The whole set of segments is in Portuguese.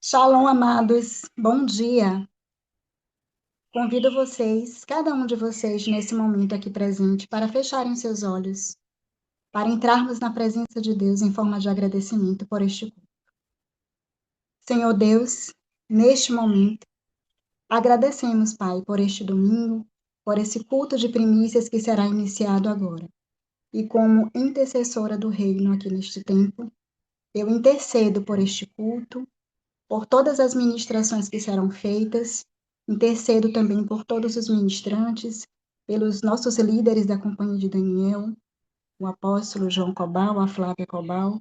Shalom, amados. Bom dia. Convido vocês, cada um de vocês, nesse momento aqui presente, para fecharem seus olhos, para entrarmos na presença de Deus em forma de agradecimento por este culto. Senhor Deus, neste momento, agradecemos, Pai, por este domingo, por esse culto de primícias que será iniciado agora. E como intercessora do reino aqui neste tempo, eu intercedo por este culto, por todas as ministrações que serão feitas, intercedo também por todos os ministrantes, pelos nossos líderes da Companhia de Daniel, o apóstolo João Cobal, a Flávia Cobal,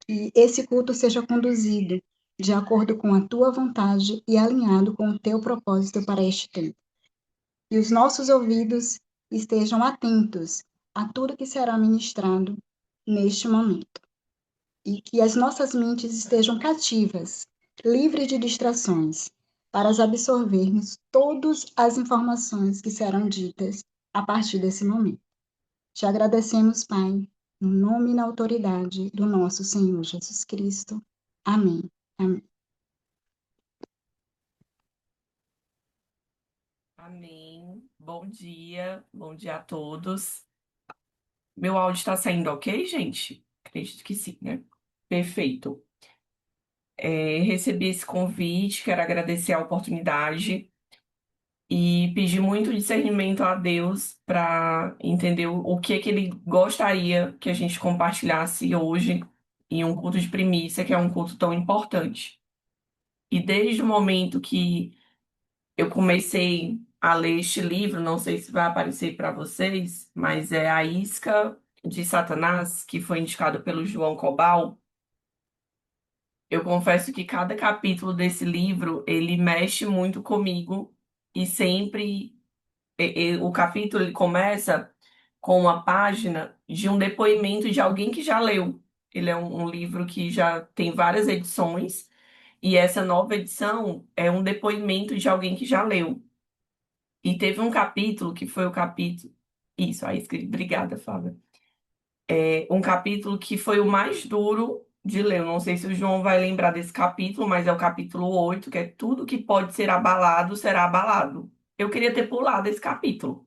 que esse culto seja conduzido de acordo com a tua vontade e alinhado com o teu propósito para este tempo. E os nossos ouvidos estejam atentos a tudo que será ministrado neste momento. E que as nossas mentes estejam cativas, livres de distrações, para as absorvermos todas as informações que serão ditas a partir desse momento. Te agradecemos, Pai, no nome e na autoridade do nosso Senhor Jesus Cristo. Amém. Amém. Amém. Bom dia a todos. Meu áudio está saindo ok, gente? Acredito que sim, né? Perfeito. Recebi esse convite, quero agradecer a oportunidade e pedir muito discernimento a Deus para entender o que é que Ele gostaria que a gente compartilhasse hoje em um culto de primícia, que é um culto tão importante. E desde o momento que eu comecei a ler este livro, não sei se vai aparecer para vocês, mas é A Isca de Satanás, que foi indicado pelo João Cobal. Eu confesso que cada capítulo desse livro, ele mexe muito comigo e sempre o capítulo ele começa com uma página de um depoimento de alguém que já leu. Ele é um livro que já tem várias edições e essa nova edição é um depoimento de alguém que já leu. E teve um capítulo que foi o capítulo. Isso, aí escrevi. Obrigada, Flávia. Um capítulo que foi o mais duro de ler. Eu não sei se o João vai lembrar desse capítulo, mas é o capítulo 8, que é tudo que pode ser abalado será abalado. Eu queria ter pulado esse capítulo.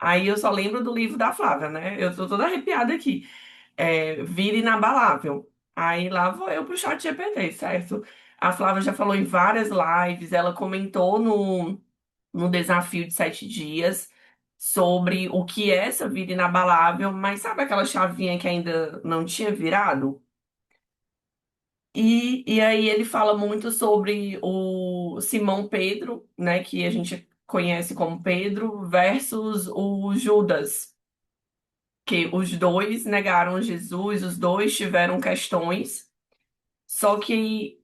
Aí eu só lembro do livro da Flávia, né? Eu tô toda arrepiada aqui. Vira inabalável. Aí lá vou eu pro chat GPT, certo? A Flávia já falou em várias lives, ela comentou no desafio de 7 dias sobre o que é essa vida inabalável, mas sabe aquela chavinha que ainda não tinha virado? E aí ele fala muito sobre o Simão Pedro, né, que a gente conhece como Pedro, versus o Judas, que os dois negaram Jesus, os dois tiveram questões, só que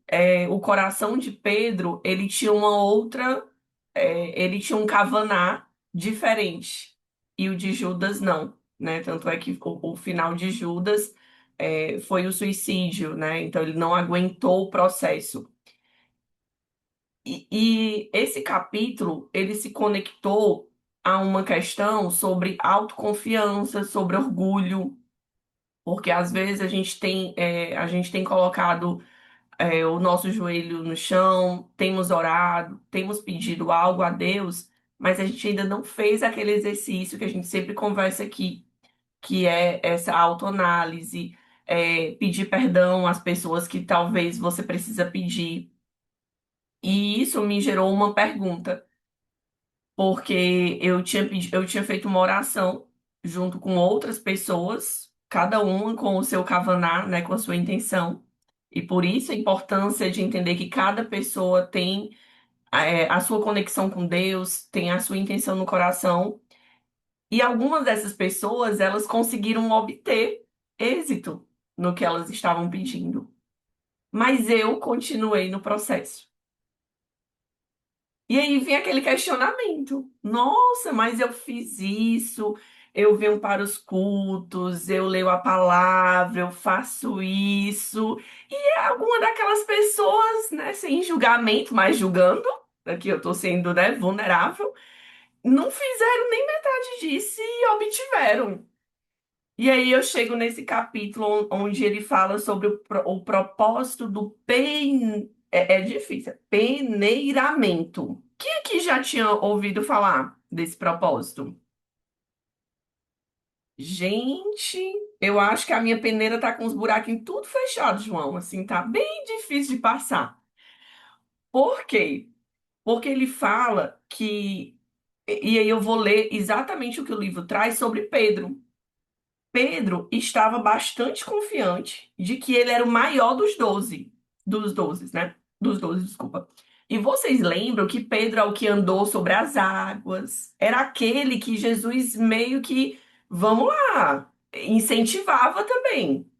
o coração de Pedro, ele tinha uma outra ele tinha um Kavaná diferente e o de Judas não, né? Tanto é que o final de Judas foi o suicídio, né? Então ele não aguentou o processo. E esse capítulo ele se conectou a uma questão sobre autoconfiança, sobre orgulho, porque às vezes a gente tem colocado o nosso joelho no chão, temos orado, temos pedido algo a Deus, mas a gente ainda não fez aquele exercício que a gente sempre conversa aqui, que é essa autoanálise, pedir perdão às pessoas que talvez você precisa pedir. E isso me gerou uma pergunta, porque eu tinha feito uma oração junto com outras pessoas, cada uma com o seu kavaná, né, com a sua intenção. E por isso a importância de entender que cada pessoa tem a sua conexão com Deus, tem a sua intenção no coração. E algumas dessas pessoas, elas conseguiram obter êxito no que elas estavam pedindo. Mas eu continuei no processo. E aí vem aquele questionamento. Nossa, mas eu fiz isso, eu venho para os cultos, eu leio a palavra, eu faço isso. E é alguma daquelas pessoas, né, sem julgamento, mas julgando, aqui eu tô sendo, né, vulnerável, não fizeram nem metade disso e obtiveram. E aí eu chego nesse capítulo onde ele fala sobre o propósito do pain. É difícil. Peneiramento. Quem aqui já tinha ouvido falar desse propósito? Gente, eu acho que a minha peneira tá com os buraquinhos tudo fechados, João. Assim, tá bem difícil de passar. Por quê? Porque ele fala que. E aí eu vou ler exatamente o que o livro traz sobre Pedro. Pedro estava bastante confiante de que ele era o maior dos doze, né? Dos 12, desculpa. E vocês lembram que Pedro é o que andou sobre as águas? Era aquele que Jesus meio que, vamos lá, incentivava também.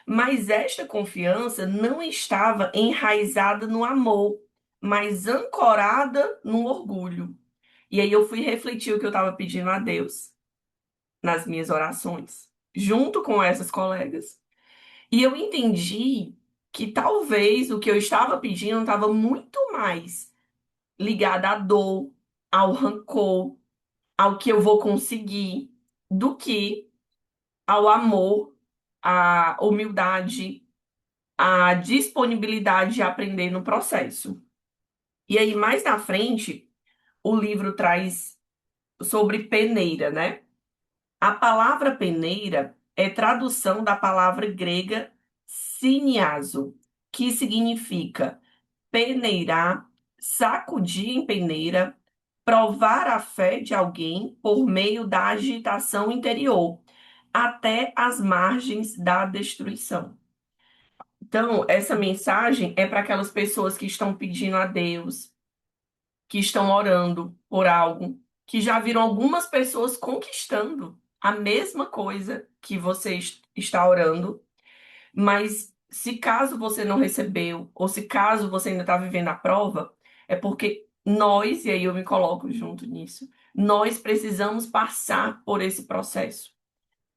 Mas esta confiança não estava enraizada no amor, mas ancorada no orgulho. E aí eu fui refletir o que eu estava pedindo a Deus nas minhas orações, junto com essas colegas. E eu entendi que talvez o que eu estava pedindo estava muito mais ligado à dor, ao rancor, ao que eu vou conseguir, do que ao amor, à humildade, à disponibilidade de aprender no processo. E aí, mais na frente, o livro traz sobre peneira, né? A palavra peneira é tradução da palavra grega siniazo, que significa peneirar, sacudir em peneira, provar a fé de alguém por meio da agitação interior, até as margens da destruição. Então, essa mensagem é para aquelas pessoas que estão pedindo a Deus, que estão orando por algo, que já viram algumas pessoas conquistando a mesma coisa que você está orando, mas se caso você não recebeu, ou se caso você ainda está vivendo a prova, é porque nós, e aí eu me coloco junto nisso, nós precisamos passar por esse processo.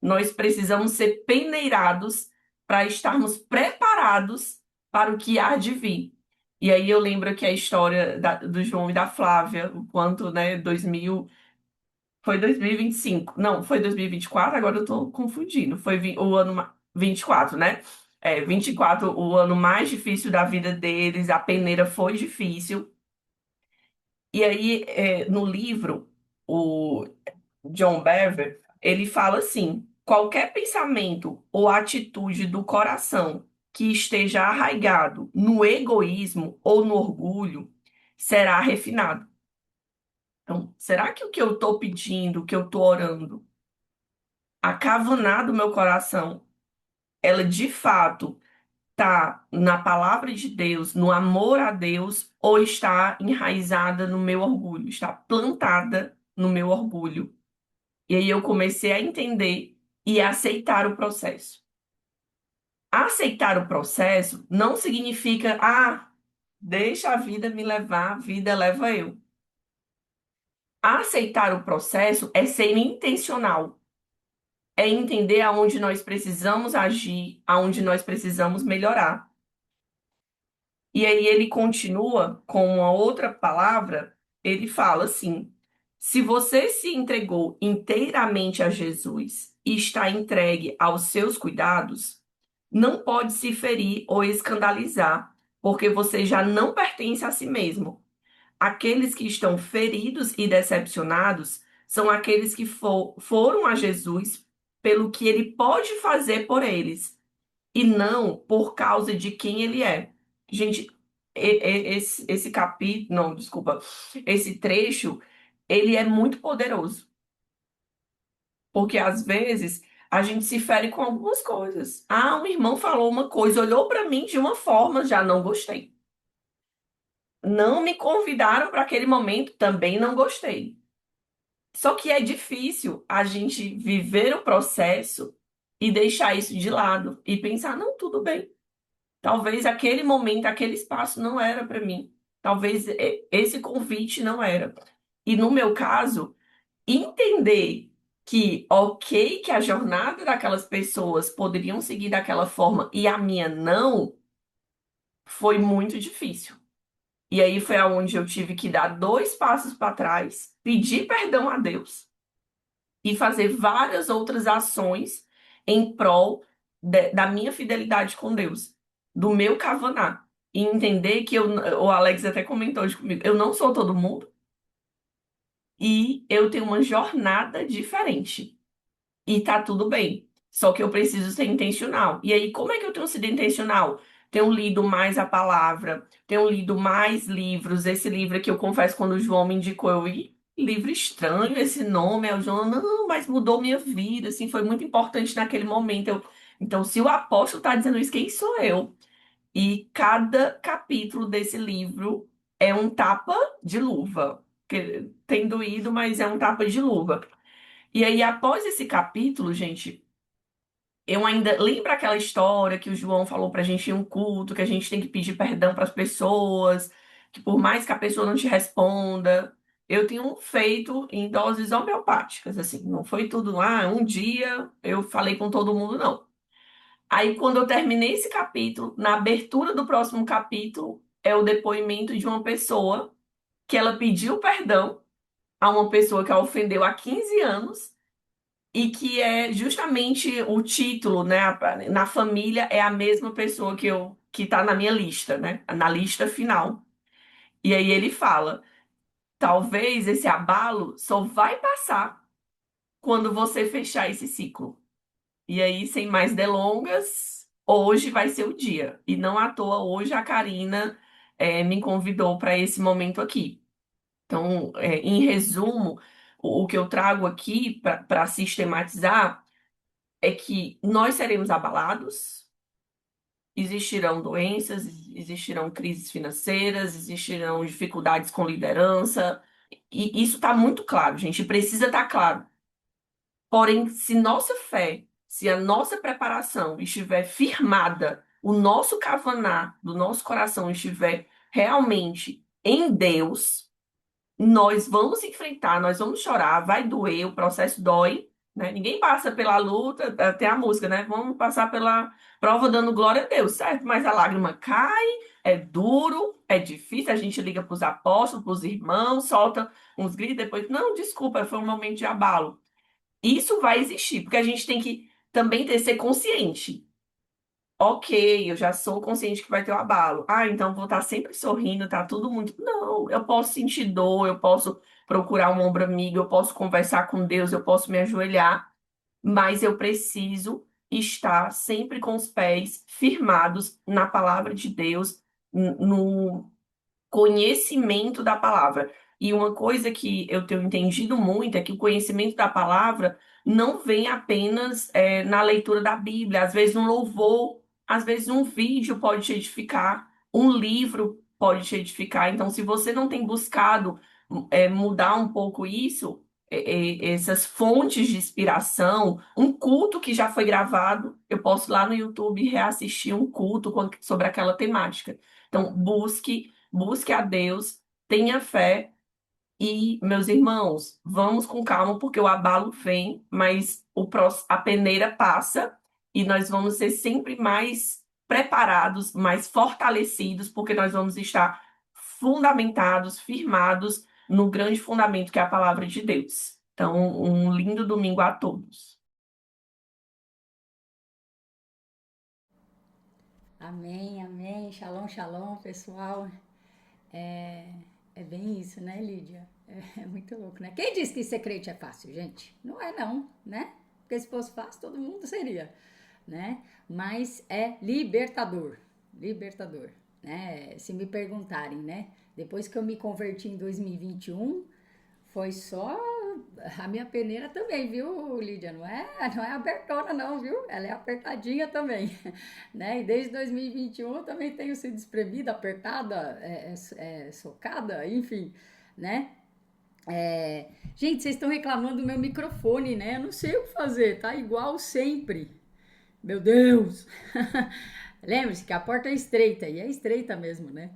Nós precisamos ser peneirados para estarmos preparados para o que há de vir. E aí eu lembro que a história do João e da Flávia, o quanto, né, 2000, foi 2025. Não, foi 2024, agora eu tô confundindo. Foi o ano 24, né? 24, o ano mais difícil da vida deles, a peneira foi difícil. E aí, no livro, o John Bever, ele fala assim: qualquer pensamento ou atitude do coração que esteja arraigado no egoísmo ou no orgulho será refinado. Então, será que o que eu estou pedindo, o que eu estou orando, a cavanar do meu coração, ela de fato está na palavra de Deus, no amor a Deus, ou está enraizada no meu orgulho, está plantada no meu orgulho? E aí eu comecei a entender e a aceitar o processo. Aceitar o processo não significa, deixa a vida me levar, a vida leva eu. Aceitar o processo é ser intencional, é entender aonde nós precisamos agir, aonde nós precisamos melhorar. E aí ele continua com uma outra palavra, ele fala assim: se você se entregou inteiramente a Jesus e está entregue aos seus cuidados, não pode se ferir ou escandalizar, porque você já não pertence a si mesmo. Aqueles que estão feridos e decepcionados são aqueles que foram a Jesus pelo que ele pode fazer por eles e não por causa de quem ele é. Gente, esse capítulo, não, desculpa, esse trecho, ele é muito poderoso, porque às vezes a gente se fere com algumas coisas. Um irmão falou uma coisa, olhou para mim de uma forma, já não gostei. Não me convidaram para aquele momento, também não gostei. Só que é difícil a gente viver o processo e deixar isso de lado e pensar, não, tudo bem. Talvez aquele momento, aquele espaço não era para mim. Talvez esse convite não era. E no meu caso, entender que, ok, que a jornada daquelas pessoas poderiam seguir daquela forma e a minha não, foi muito difícil. E aí foi aonde eu tive que dar dois passos para trás, pedir perdão a Deus e fazer várias outras ações em prol da minha fidelidade com Deus, do meu Kavaná. e entender que o Alex até comentou hoje comigo, eu não sou todo mundo e eu tenho uma jornada diferente. E tá tudo bem. Só que eu preciso ser intencional. E aí, como é que eu tenho sido intencional? Tenho lido mais a palavra, tenho lido mais livros. Esse livro que eu confesso, quando o João me indicou, eu li, livro estranho esse nome. Aí o João, não, mas mudou minha vida, assim, foi muito importante naquele momento. Então, se o apóstolo tá dizendo isso, quem sou eu? E cada capítulo desse livro é um tapa de luva. Que tem doído, mas é um tapa de luva. E aí, após esse capítulo, gente, eu ainda lembro aquela história que o João falou pra gente em um culto, que a gente tem que pedir perdão para as pessoas, que por mais que a pessoa não te responda, eu tenho feito em doses homeopáticas, assim, não foi tudo lá, um dia eu falei com todo mundo, não. Aí, quando eu terminei esse capítulo, na abertura do próximo capítulo, é o depoimento de uma pessoa que ela pediu perdão a uma pessoa que a ofendeu há 15 anos e que é justamente o título, né? Na família é a mesma pessoa que tá na minha lista, né? Na lista final. E aí ele fala: talvez esse abalo só vai passar quando você fechar esse ciclo. E aí, sem mais delongas, hoje vai ser o dia. E não à toa, hoje a Karina me convidou para esse momento aqui. Então, em resumo, o que eu trago aqui para sistematizar é que nós seremos abalados, existirão doenças, existirão crises financeiras, existirão dificuldades com liderança, e isso está muito claro, gente, precisa estar claro. Porém, se nossa fé, se a nossa preparação estiver firmada, o nosso kavaná do nosso coração estiver realmente em Deus, nós vamos enfrentar, nós vamos chorar, vai doer, o processo dói, né? Ninguém passa pela luta, tem a música, né? Vamos passar pela prova dando glória a Deus, certo? Mas a lágrima cai, é duro, é difícil, a gente liga para os apóstolos, para os irmãos, solta uns gritos, depois, não, desculpa, foi um momento de abalo. Isso vai existir, porque a gente tem que também ser consciente. Ok, eu já sou consciente que vai ter um abalo. Ah, então vou estar sempre sorrindo, tá tudo muito. Não, eu posso sentir dor, eu posso procurar um ombro amigo, eu posso conversar com Deus, eu posso me ajoelhar, mas eu preciso estar sempre com os pés firmados na palavra de Deus, no conhecimento da palavra. E uma coisa que eu tenho entendido muito é que o conhecimento da palavra não vem apenas na leitura da Bíblia, às vezes um louvor, às vezes um vídeo pode te edificar, um livro pode te edificar. Então, se você não tem buscado mudar um pouco isso, essas fontes de inspiração, um culto que já foi gravado, eu posso ir lá no YouTube reassistir um culto sobre aquela temática. Então, busque a Deus, tenha fé e, meus irmãos, vamos com calma, porque o abalo vem, mas a peneira passa e nós vamos ser sempre mais preparados, mais fortalecidos, porque nós vamos estar fundamentados, firmados no grande fundamento que é a palavra de Deus. Então, um lindo domingo a todos. Amém, amém. Shalom, shalom, pessoal. É, é bem isso, né, Lídia? É muito louco, né? Quem disse que ser crente é fácil, gente? Não é não, né? Porque se fosse fácil, todo mundo seria, né? Mas é libertador, libertador, né? Se me perguntarem, né? Depois que eu me converti em 2021, foi só a minha peneira também, viu, Lídia? Não é abertona, não, viu? Ela é apertadinha também, né? E desde 2021 eu também tenho sido espremida, apertada, socada, enfim, né? Gente, vocês estão reclamando do meu microfone, né? Eu não sei o que fazer, tá igual sempre. Meu Deus! Lembre-se que a porta é estreita, e é estreita mesmo, né?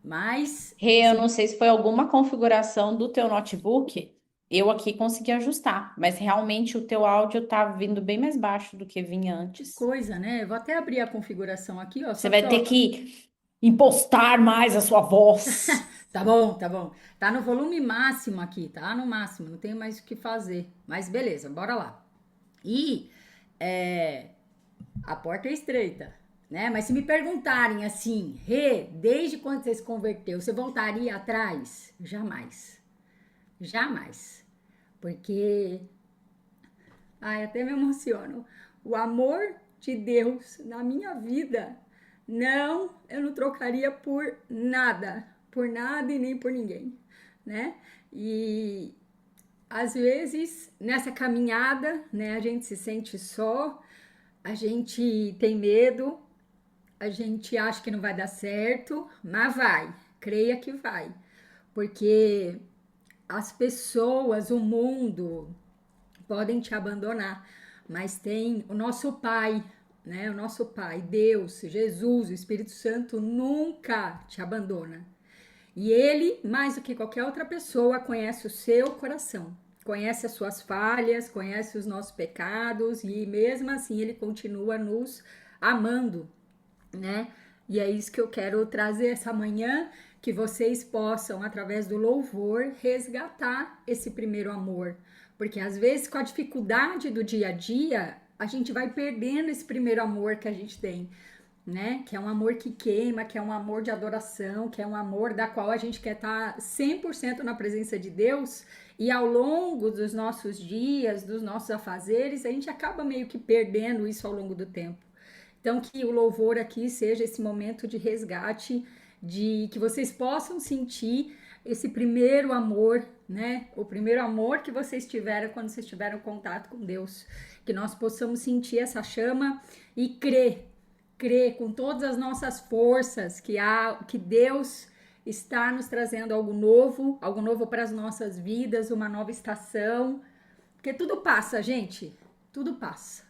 Mas, Rê, eu não sei se foi alguma configuração do teu notebook. Eu aqui consegui ajustar, mas realmente o teu áudio tá vindo bem mais baixo do que vinha que antes. coisa, né? Eu vou até abrir a configuração aqui, ó. Você Só que, vai ter ó, que impostar mais a sua voz. tá bom, tá bom. Tá no volume máximo aqui, tá? No máximo, não tem mais o que fazer. Mas beleza, bora lá. E é, a porta é estreita, né? Mas se me perguntarem assim, Rê, desde quando você se converteu, você voltaria atrás? Jamais. Jamais. Porque, ai, até me emociono. O amor de Deus na minha vida, não, eu não trocaria por nada e nem por ninguém, né? E às vezes nessa caminhada, né, a gente se sente só, a gente tem medo, a gente acha que não vai dar certo, mas vai, creia que vai, porque as pessoas, o mundo podem te abandonar, mas tem o nosso Pai, né? O nosso Pai, Deus, Jesus, o Espírito Santo nunca te abandona. E ele, mais do que qualquer outra pessoa, conhece o seu coração, conhece as suas falhas, conhece os nossos pecados e mesmo assim ele continua nos amando, né? E é isso que eu quero trazer essa manhã, que vocês possam, através do louvor, resgatar esse primeiro amor. Porque às vezes, com a dificuldade do dia a dia, a gente vai perdendo esse primeiro amor que a gente tem, né? Que é um amor que queima, que é um amor de adoração, que é um amor da qual a gente quer estar 100% na presença de Deus. E ao longo dos nossos dias, dos nossos afazeres, a gente acaba meio que perdendo isso ao longo do tempo. Então, que o louvor aqui seja esse momento de resgate, de que vocês possam sentir esse primeiro amor, né? O primeiro amor que vocês tiveram quando vocês tiveram contato com Deus. Que nós possamos sentir essa chama e crer com todas as nossas forças que Deus está nos trazendo algo novo para as nossas vidas, uma nova estação. Porque tudo passa, gente. Tudo passa,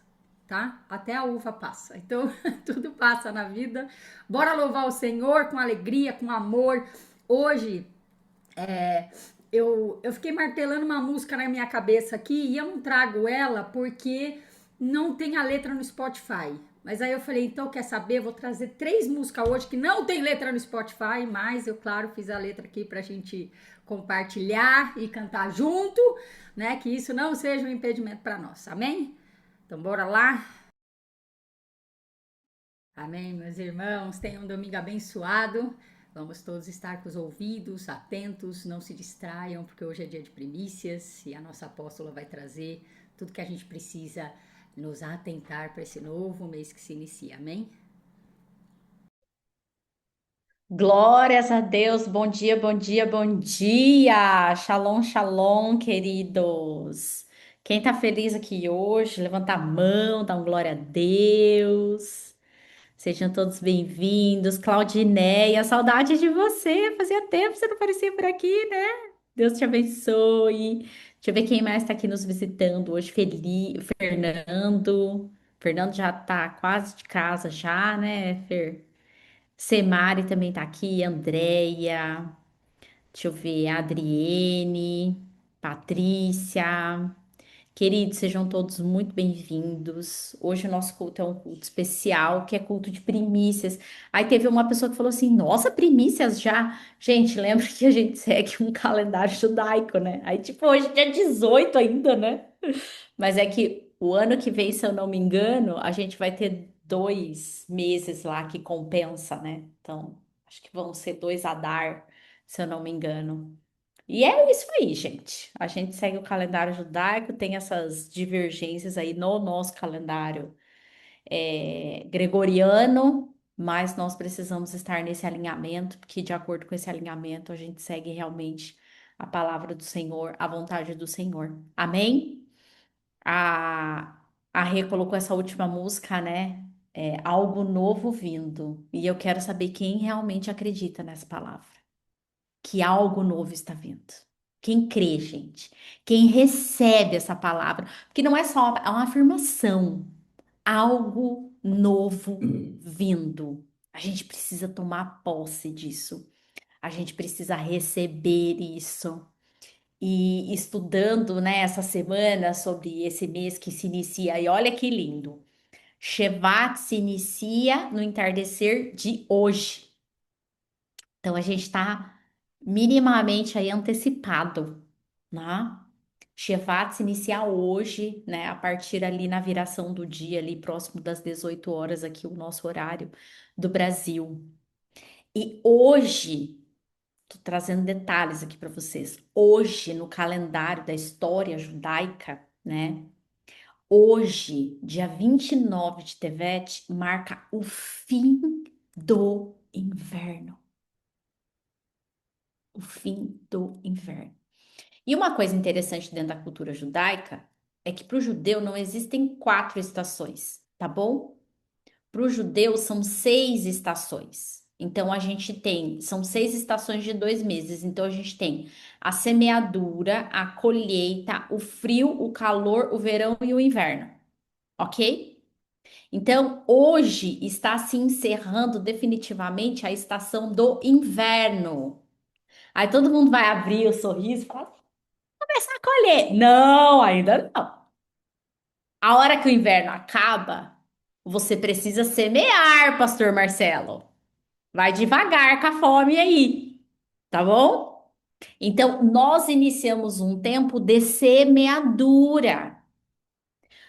tá? Até a uva passa. Então, tudo passa na vida. Bora louvar o Senhor com alegria, com amor. Hoje, eu fiquei martelando uma música na minha cabeça aqui e eu não trago ela porque não tem a letra no Spotify. Mas aí eu falei, então quer saber? Vou trazer 3 músicas hoje que não tem letra no Spotify, mas eu, claro, fiz a letra aqui pra gente compartilhar e cantar junto, né? Que isso não seja um impedimento para nós, amém? Então bora lá. Amém, meus irmãos. Tenham um domingo abençoado. Vamos todos estar com os ouvidos atentos, não se distraiam, porque hoje é dia de primícias e a nossa apóstola vai trazer tudo que a gente precisa nos atentar para esse novo mês que se inicia. Amém? Glórias a Deus, bom dia, bom dia, bom dia. Shalom, shalom, queridos. Quem tá feliz aqui hoje, levanta a mão, dá um glória a Deus. Sejam todos bem-vindos. Claudineia, saudade de você. Fazia tempo que você não aparecia por aqui, né? Deus te abençoe. Deixa eu ver quem mais está aqui nos visitando hoje. Fernando. Fernando já tá quase de casa já, né, Fer? Semari também tá aqui, Andréia, deixa eu ver, Adriene, Patrícia. Queridos, sejam todos muito bem-vindos. Hoje o nosso culto é um culto especial, que é culto de primícias. Aí teve uma pessoa que falou assim: Nossa, primícias já? Gente, lembra que a gente segue um calendário judaico, né? Aí, tipo, hoje é dia 18 ainda, né? Mas é que o ano que vem, se eu não me engano, a gente vai ter 2 meses lá que compensa, né? Então, acho que vão ser 2 Adar, se eu não me engano. E é isso aí, gente. A gente segue o calendário judaico, tem essas divergências aí no nosso calendário gregoriano, mas nós precisamos estar nesse alinhamento, porque de acordo com esse alinhamento, a gente segue realmente a palavra do Senhor, a vontade do Senhor. Amém? A, a Rê colocou essa última música, né? Algo novo vindo. E eu quero saber quem realmente acredita nessa palavra. Que algo novo está vindo. Quem crê, gente? Quem recebe essa palavra? Porque não é só é uma afirmação. Algo novo vindo. A gente precisa tomar posse disso. A gente precisa receber isso. E estudando, né, essa semana sobre esse mês que se inicia, e olha que lindo. Shevat se inicia no entardecer de hoje. Então a gente está minimamente aí antecipado, né? Shevat se inicia hoje, né? A partir ali na viração do dia, ali próximo das 18 horas, aqui o nosso horário do Brasil. E hoje, tô trazendo detalhes aqui para vocês. Hoje, no calendário da história judaica, né? Hoje, dia 29 de Tevet, marca o fim do inverno. O fim do inverno. E uma coisa interessante dentro da cultura judaica é que para o judeu não existem 4 estações, tá bom? Para o judeu são 6 estações. Então a gente tem, são 6 estações de 2 meses. Então a gente tem a semeadura, a colheita, o frio, o calor, o verão e o inverno, ok? Então hoje está se encerrando definitivamente a estação do inverno. Aí todo mundo vai abrir o sorriso e falar, começar a colher. Não, ainda não. A hora que o inverno acaba, você precisa semear, Pastor Marcelo. Vai devagar com a fome aí, tá bom? Então, nós iniciamos um tempo de semeadura.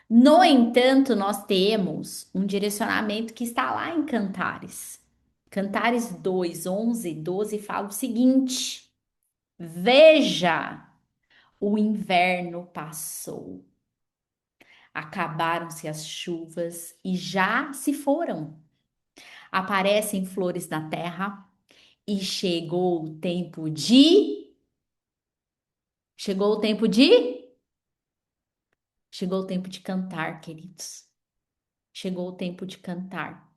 No entanto, nós temos um direcionamento que está lá em Cantares. Cantares 2, 11, 12 fala o seguinte: Veja, o inverno passou. Acabaram-se as chuvas e já se foram. Aparecem flores na terra e chegou o tempo de. Chegou o tempo de. Chegou o tempo de cantar, queridos. Chegou o tempo de cantar.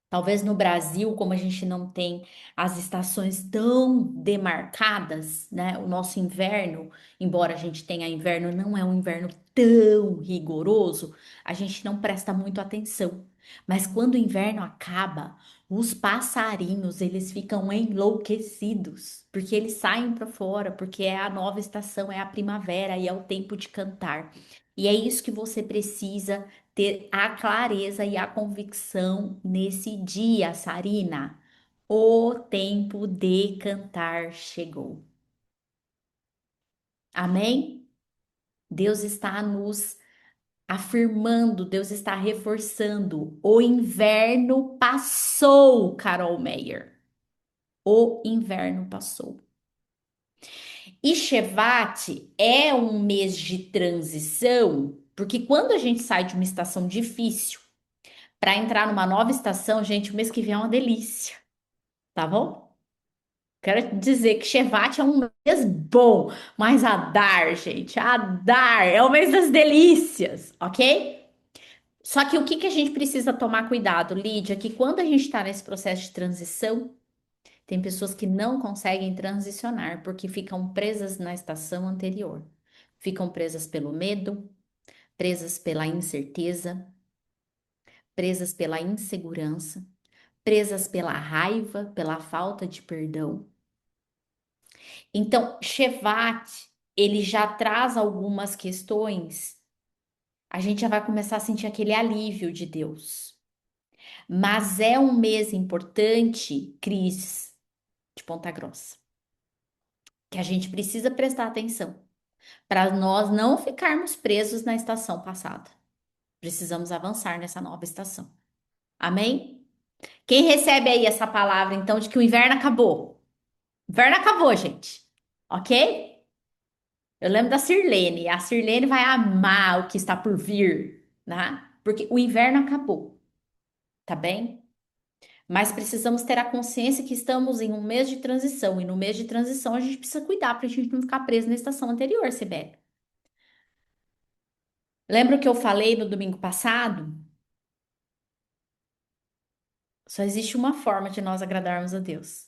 Talvez no Brasil, como a gente não tem as estações tão demarcadas, né? O nosso inverno, embora a gente tenha inverno, não é um inverno tão rigoroso, a gente não presta muito atenção. Mas quando o inverno acaba, os passarinhos, eles ficam enlouquecidos, porque eles saem para fora, porque é a nova estação, é a primavera e é o tempo de cantar. E é isso que você precisa ter a clareza e a convicção nesse dia, Sarina. O tempo de cantar chegou. Amém? Deus está nos afirmando, Deus está reforçando. O inverno passou, Carol Meyer. O inverno passou. E Shevat é um mês de transição, porque quando a gente sai de uma estação difícil para entrar numa nova estação, gente, o mês que vem é uma delícia, tá bom? Quero dizer que Shevat é um mês bom, mas Adar, gente, Adar é o mês das delícias, ok? Só que o que que a gente precisa tomar cuidado, Lídia, que quando a gente está nesse processo de transição, tem pessoas que não conseguem transicionar porque ficam presas na estação anterior. Ficam presas pelo medo, presas pela incerteza, presas pela insegurança, presas pela raiva, pela falta de perdão. Então, Shevat, ele já traz algumas questões. A gente já vai começar a sentir aquele alívio de Deus. Mas é um mês importante, Cris, de Ponta Grossa, que a gente precisa prestar atenção para nós não ficarmos presos na estação passada. Precisamos avançar nessa nova estação. Amém? Quem recebe aí essa palavra, então, de que o inverno acabou? O inverno acabou, gente. Ok? Eu lembro da Sirlene. A Sirlene vai amar o que está por vir, né? Porque o inverno acabou, tá bem? Mas precisamos ter a consciência que estamos em um mês de transição. E no mês de transição a gente precisa cuidar para a gente não ficar preso na estação anterior, Sibeli. Lembra o que eu falei no domingo passado? Só existe uma forma de nós agradarmos a Deus.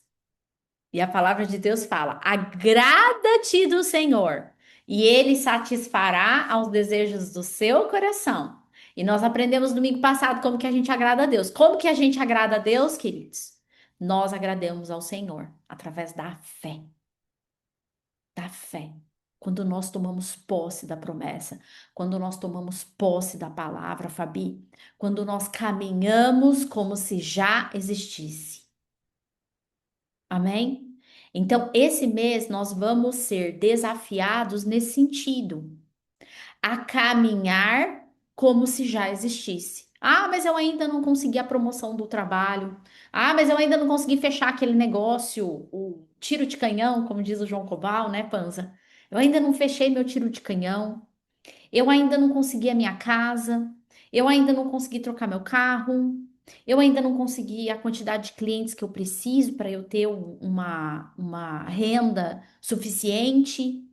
E a palavra de Deus fala: agrada-te do Senhor, e Ele satisfará aos desejos do seu coração. E nós aprendemos domingo passado como que a gente agrada a Deus. Como que a gente agrada a Deus, queridos? Nós agradamos ao Senhor através da fé. Da fé. Quando nós tomamos posse da promessa, quando nós tomamos posse da palavra, Fabi, quando nós caminhamos como se já existisse. Amém? Então, esse mês nós vamos ser desafiados nesse sentido, a caminhar como se já existisse. Ah, mas eu ainda não consegui a promoção do trabalho. Ah, mas eu ainda não consegui fechar aquele negócio, o tiro de canhão, como diz o João Cobal, né, Panza? Eu ainda não fechei meu tiro de canhão. Eu ainda não consegui a minha casa. Eu ainda não consegui trocar meu carro. Eu ainda não consegui a quantidade de clientes que eu preciso para eu ter uma renda suficiente.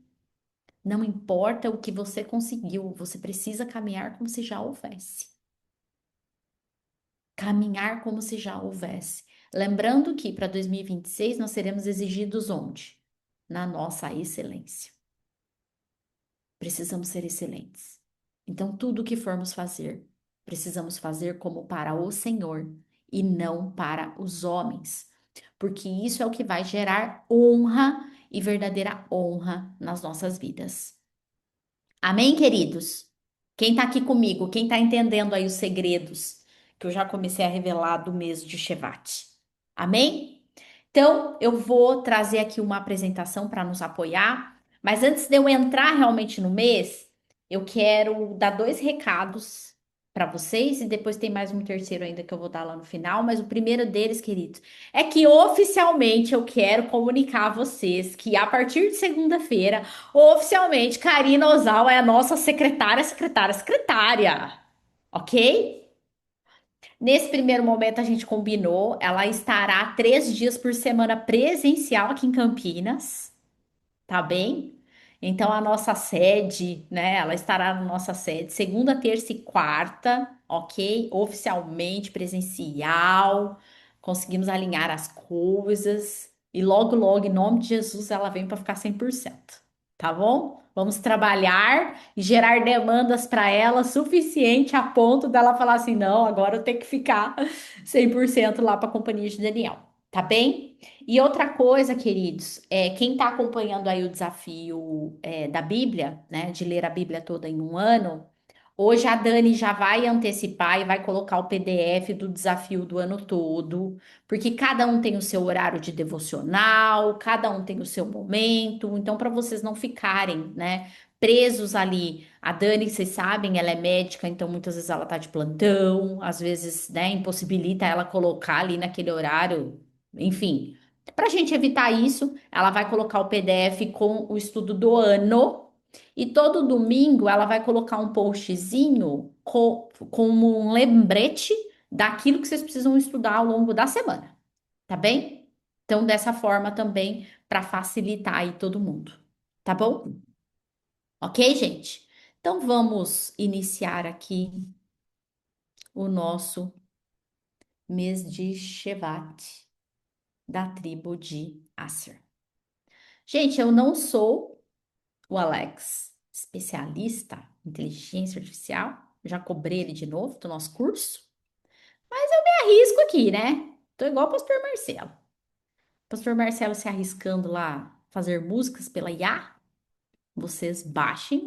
Não importa o que você conseguiu, você precisa caminhar como se já houvesse. Caminhar como se já houvesse. Lembrando que para 2026 nós seremos exigidos onde? Na nossa excelência. Precisamos ser excelentes. Então, tudo o que formos fazer, precisamos fazer como para o Senhor e não para os homens, porque isso é o que vai gerar honra e verdadeira honra nas nossas vidas. Amém, queridos? Quem tá aqui comigo, quem tá entendendo aí os segredos que eu já comecei a revelar do mês de Shevat? Amém? Então, eu vou trazer aqui uma apresentação para nos apoiar, mas antes de eu entrar realmente no mês, eu quero dar dois recados para vocês e depois tem mais um terceiro ainda que eu vou dar lá no final, mas o primeiro deles, queridos, é que oficialmente eu quero comunicar a vocês que a partir de segunda-feira, oficialmente, Karina Ozal é a nossa secretária, ok? Nesse primeiro momento a gente combinou, ela estará 3 dias por semana presencial aqui em Campinas, tá bem? Então a nossa sede, né? Ela estará na nossa sede segunda, terça e quarta, ok? Oficialmente presencial. Conseguimos alinhar as coisas e logo, logo, em nome de Jesus, ela vem para ficar 100%, tá bom? Vamos trabalhar e gerar demandas para ela suficiente a ponto dela falar assim: não, agora eu tenho que ficar 100% lá para a companhia de Daniel, tá bem? E outra coisa, queridos, quem está acompanhando aí o desafio da Bíblia, né, de ler a Bíblia toda em um ano, hoje a Dani já vai antecipar e vai colocar o PDF do desafio do ano todo, porque cada um tem o seu horário de devocional, cada um tem o seu momento, então para vocês não ficarem, né, presos ali. A Dani, vocês sabem, ela é médica, então muitas vezes ela tá de plantão, às vezes, né, impossibilita ela colocar ali naquele horário, enfim. Para a gente evitar isso, ela vai colocar o PDF com o estudo do ano. E todo domingo ela vai colocar um postzinho como um lembrete daquilo que vocês precisam estudar ao longo da semana, tá bem? Então, dessa forma também, para facilitar aí todo mundo, tá bom? Ok, gente? Então, vamos iniciar aqui o nosso mês de Shevat, da tribo de Asser. Gente, eu não sou o Alex, especialista em inteligência artificial. Já cobrei ele de novo do nosso curso. Mas eu me arrisco aqui, né? Tô igual o pastor Marcelo. Pastor Marcelo se arriscando lá fazer músicas pela IA. Vocês baixem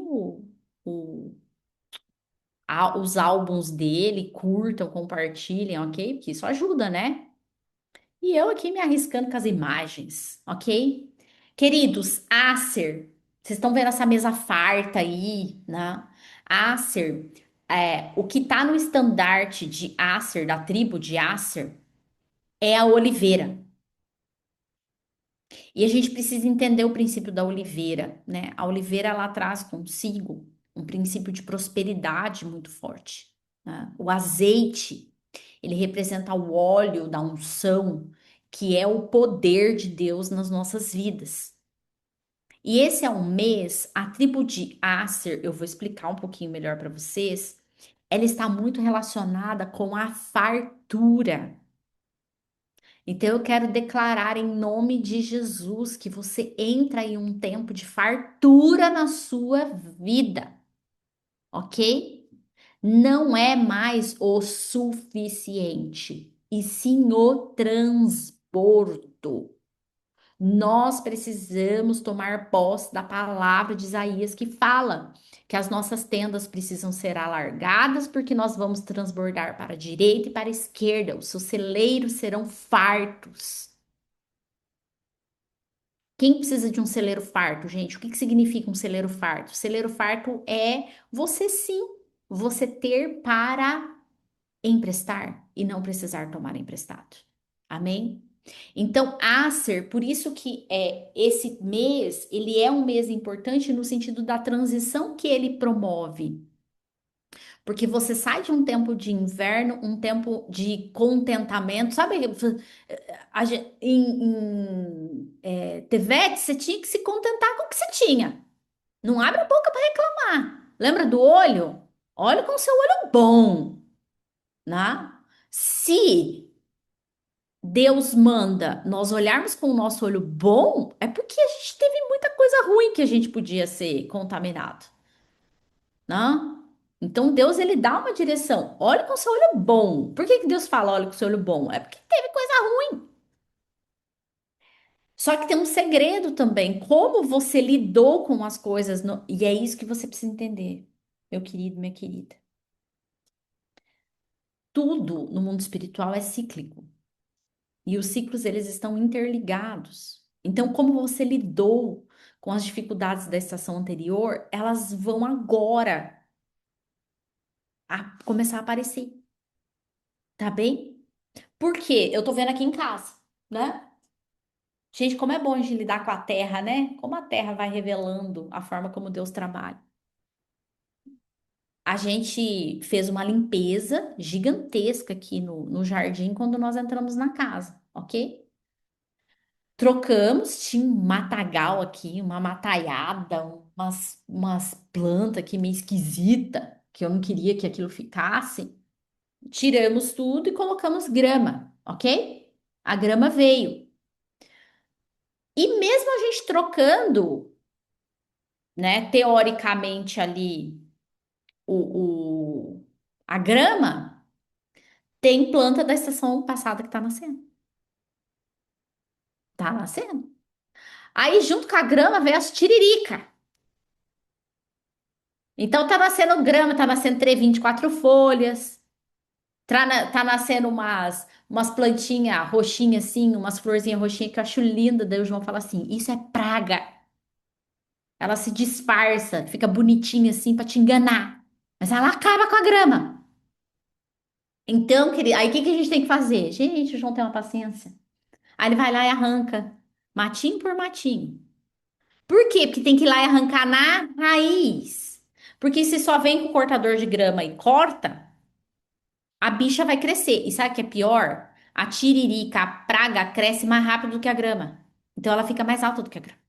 os álbuns dele, curtam, compartilhem, ok? Porque isso ajuda, né? E eu aqui me arriscando com as imagens, ok? Queridos, Acer, vocês estão vendo essa mesa farta aí, né? Acer, o que tá no estandarte de Acer, da tribo de Acer, é a oliveira. E a gente precisa entender o princípio da oliveira, né? A oliveira, ela traz consigo um princípio de prosperidade muito forte, né? O azeite, ele representa o óleo da unção, que é o poder de Deus nas nossas vidas. E esse é um mês, a tribo de Aser, eu vou explicar um pouquinho melhor para vocês, ela está muito relacionada com a fartura. Então eu quero declarar em nome de Jesus que você entra em um tempo de fartura na sua vida, ok? Não é mais o suficiente, e sim o transbordo. Nós precisamos tomar posse da palavra de Isaías que fala que as nossas tendas precisam ser alargadas porque nós vamos transbordar para a direita e para a esquerda. Os seus celeiros serão fartos. Quem precisa de um celeiro farto, gente? O que que significa um celeiro farto? Celeiro farto é você sim, você ter para emprestar e não precisar tomar emprestado. Amém? Então, Acer, por isso que esse mês, ele é um mês importante no sentido da transição que ele promove. Porque você sai de um tempo de inverno, um tempo de contentamento, sabe? Tevete, você tinha que se contentar com o que você tinha. Não abre a boca para reclamar. Lembra do olho? Olha com o seu olho bom, né? Se Deus manda nós olharmos com o nosso olho bom, é porque a gente teve muita coisa ruim que a gente podia ser contaminado, né? Então Deus ele dá uma direção. Olha com o seu olho bom. Por que que Deus fala olha com o seu olho bom? É porque teve coisa ruim. Só que tem um segredo também, como você lidou com as coisas, e é isso que você precisa entender, meu querido, minha querida. Tudo no mundo espiritual é cíclico. E os ciclos, eles estão interligados. Então, como você lidou com as dificuldades da estação anterior, elas vão agora começar a aparecer, tá bem? Por quê? Eu tô vendo aqui em casa, né? Gente, como é bom a gente lidar com a terra, né? Como a terra vai revelando a forma como Deus trabalha. A gente fez uma limpeza gigantesca aqui no jardim quando nós entramos na casa, ok? Trocamos, tinha um matagal aqui, uma mataiada, umas plantas aqui meio esquisita, que eu não queria que aquilo ficasse. Tiramos tudo e colocamos grama, ok? A grama veio. E mesmo a gente trocando, né, teoricamente ali a grama, tem planta da estação passada que tá nascendo. Tá nascendo. Aí, junto com a grama, veio as tiririca. Então, tá nascendo grama, tá nascendo trevinho de 4 folhas, tá nascendo umas plantinhas roxinhas assim, umas florzinhas roxinhas que eu acho linda. Daí o João fala assim: Isso é praga. Ela se disfarça, fica bonitinha assim pra te enganar. Mas ela acaba com a grama. Então, querido, aí o que que a gente tem que fazer? Gente, o João tem uma paciência. Aí ele vai lá e arranca, matinho por matinho. Por quê? Porque tem que ir lá e arrancar na raiz. Porque se só vem com o cortador de grama e corta, a bicha vai crescer. E sabe o que é pior? A tiririca, a praga, cresce mais rápido do que a grama. Então ela fica mais alta do que a grama.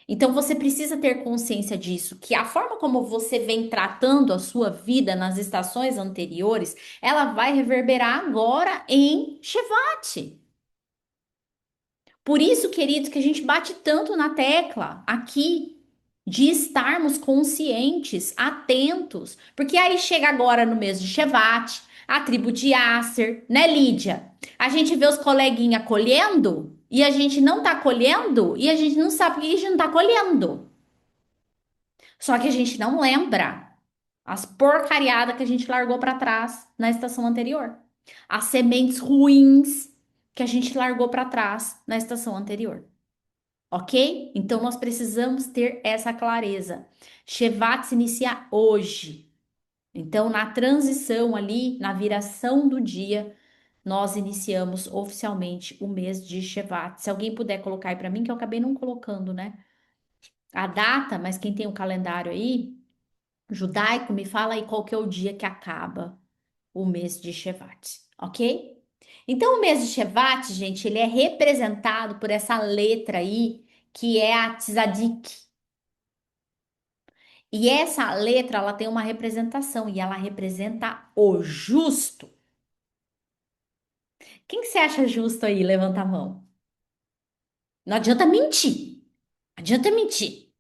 Então você precisa ter consciência disso, que a forma como você vem tratando a sua vida nas estações anteriores, ela vai reverberar agora em Shevate. Por isso, queridos, que a gente bate tanto na tecla aqui de estarmos conscientes, atentos, porque aí chega agora no mês de Shevat, a tribo de Asser, né, Lídia? A gente vê os coleguinha colhendo e a gente não tá colhendo e a gente não sabe por que a gente não tá colhendo. Só que a gente não lembra as porcariadas que a gente largou para trás na estação anterior. As sementes ruins que a gente largou para trás na estação anterior. Ok? Então nós precisamos ter essa clareza. Shevat se inicia hoje. Então, na transição ali, na viração do dia, nós iniciamos oficialmente o mês de Shevat. Se alguém puder colocar aí para mim, que eu acabei não colocando, né? A data, mas quem tem o calendário aí, judaico, me fala aí qual que é o dia que acaba o mês de Shevat, ok? Então, o mês de Shevat, gente, ele é representado por essa letra aí, que é a Tzadik. E essa letra, ela tem uma representação, e ela representa o justo. Quem que você acha justo aí? Levanta a mão. Não adianta mentir. Não adianta mentir.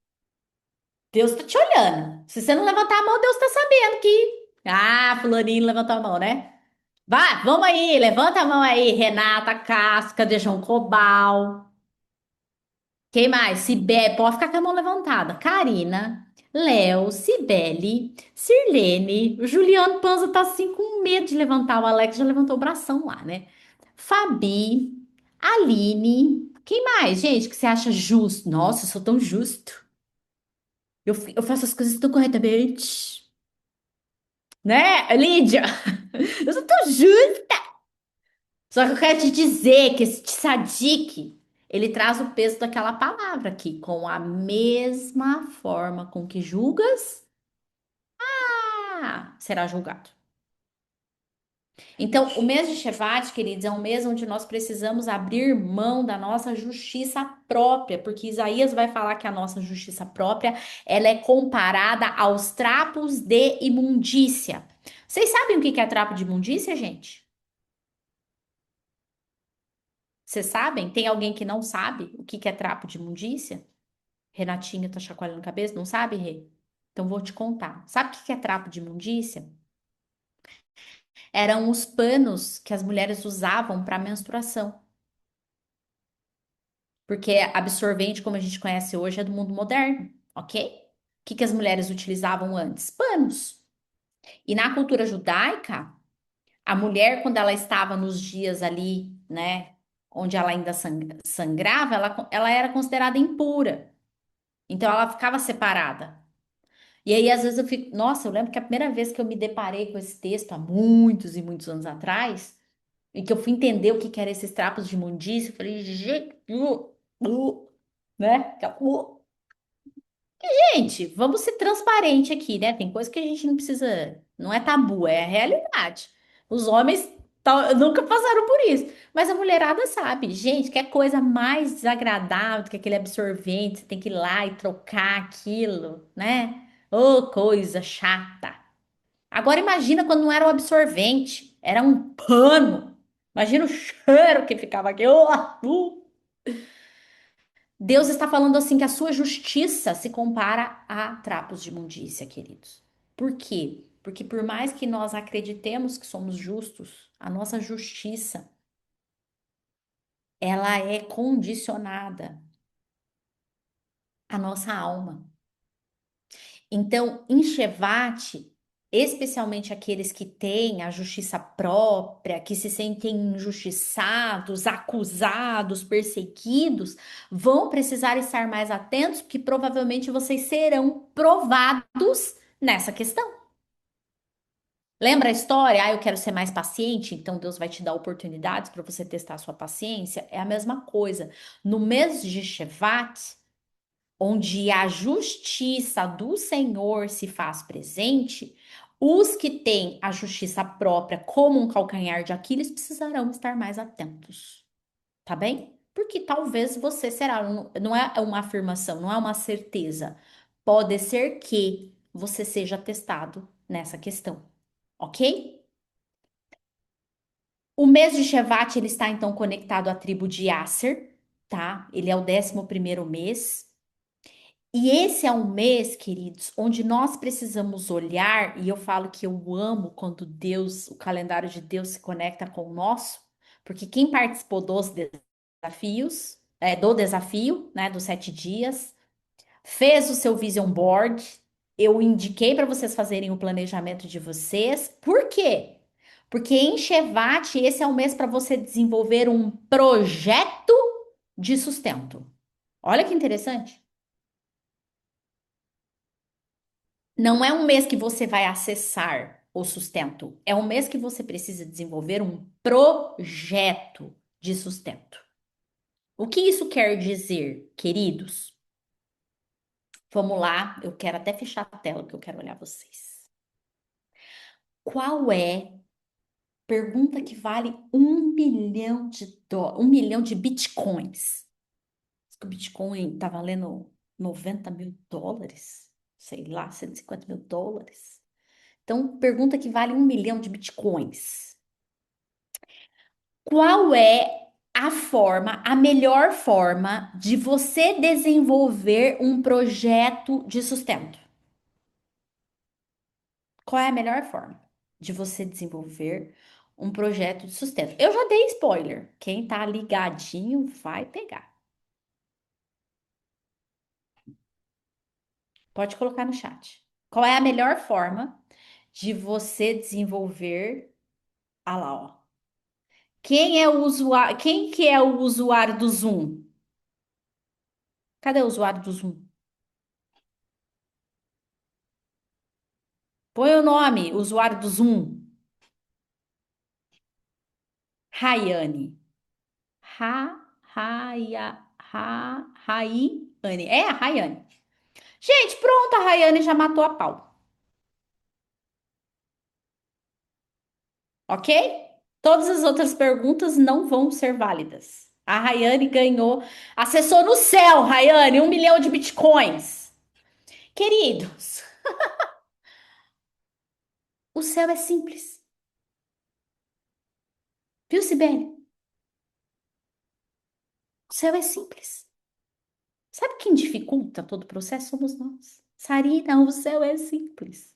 Deus tá te olhando. Se você não levantar a mão, Deus tá sabendo que... Ah, fulaninho levantou a mão, né? Vai, vamos aí, levanta a mão aí. Renata, Casca, João Cobal. Quem mais? Cibele, pode ficar com a mão levantada. Karina, Léo, Cibele, Sirlene. O Juliano Panza tá assim com medo de levantar. O Alex já levantou o bração lá, né? Fabi, Aline. Quem mais, gente, que você acha justo? Nossa, eu sou tão justo. Eu faço as coisas tão corretamente. Né, Lídia? Eu sou tão justa. Só que eu quero te dizer que esse tzadik, ele traz o peso daquela palavra aqui. Com a mesma forma com que julgas, será julgado. Então, o mês de Shevat, queridos, é um mês onde nós precisamos abrir mão da nossa justiça própria, porque Isaías vai falar que a nossa justiça própria, ela é comparada aos trapos de imundícia. Vocês sabem o que é trapo de imundícia, gente? Vocês sabem? Tem alguém que não sabe o que é trapo de imundícia? Renatinha tá chacoalhando a cabeça, não sabe, Rê? Então vou te contar. Sabe o que é trapo de imundícia? Eram os panos que as mulheres usavam para menstruação. Porque absorvente, como a gente conhece hoje, é do mundo moderno, ok? O que as mulheres utilizavam antes? Panos. E na cultura judaica, a mulher, quando ela estava nos dias ali, né, onde ela ainda sangrava, ela era considerada impura. Então ela ficava separada. E aí, às vezes, eu fico. Nossa, eu lembro que a primeira vez que eu me deparei com esse texto, há muitos e muitos anos atrás, e que eu fui entender o que que eram esses trapos de imundícia, eu falei, gente, né? Gente, vamos ser transparente aqui, né? Tem coisa que a gente não precisa, não é tabu, é a realidade. Os homens nunca passaram por isso, mas a mulherada sabe. Gente, que é coisa mais desagradável do que aquele absorvente, você tem que ir lá e trocar aquilo, né? Ô, coisa chata. Agora imagina quando não era um absorvente, era um pano. Imagina o cheiro que ficava aqui. Deus está falando assim que a sua justiça se compara a trapos de imundícia, queridos. Por quê? Porque por mais que nós acreditemos que somos justos, a nossa justiça, ela é condicionada à nossa alma. Então, em Shevat, especialmente aqueles que têm a justiça própria, que se sentem injustiçados, acusados, perseguidos, vão precisar estar mais atentos, porque provavelmente vocês serão provados nessa questão. Lembra a história? Ah, eu quero ser mais paciente, então Deus vai te dar oportunidades para você testar a sua paciência. É a mesma coisa. No mês de Shevat, onde a justiça do Senhor se faz presente, os que têm a justiça própria como um calcanhar de Aquiles precisarão estar mais atentos, tá bem? Porque talvez você será, não é uma afirmação, não é uma certeza. Pode ser que você seja testado nessa questão, ok? O mês de Shevat, ele está então conectado à tribo de Asser, tá? Ele é o 11º mês. E esse é um mês, queridos, onde nós precisamos olhar, e eu falo que eu amo quando Deus, o calendário de Deus se conecta com o nosso, porque quem participou dos desafios, do desafio, né, dos 7 dias, fez o seu vision board, eu indiquei para vocês fazerem o planejamento de vocês. Por quê? Porque em Shevat, esse é o mês para você desenvolver um projeto de sustento. Olha que interessante. Não é um mês que você vai acessar o sustento, é um mês que você precisa desenvolver um projeto de sustento. O que isso quer dizer, queridos? Vamos lá, eu quero até fechar a tela porque eu quero olhar vocês. Qual é, pergunta que vale 1 milhão de bitcoins? O Bitcoin tá valendo US$ 90.000, sei lá, US$ 150.000. Então, pergunta que vale 1 milhão de bitcoins. Qual é a melhor forma de você desenvolver um projeto de sustento? Qual é a melhor forma de você desenvolver um projeto de sustento? Eu já dei spoiler. Quem tá ligadinho vai pegar. Pode colocar no chat. Qual é a melhor forma de você desenvolver? Ah lá, ó. Quem que é o usuário do Zoom? Cadê o usuário do Zoom? Põe o nome, usuário do Zoom. Rayane. Rayane. É a Rayane. Gente, pronto, a Rayane já matou a pau. Ok? Todas as outras perguntas não vão ser válidas. A Rayane ganhou. Acessou no céu, Rayane, 1 milhão de bitcoins. Queridos, o céu é simples. Viu, Sibeli? O céu é simples. Sabe quem dificulta todo o processo? Somos nós. Sarina, o céu é simples.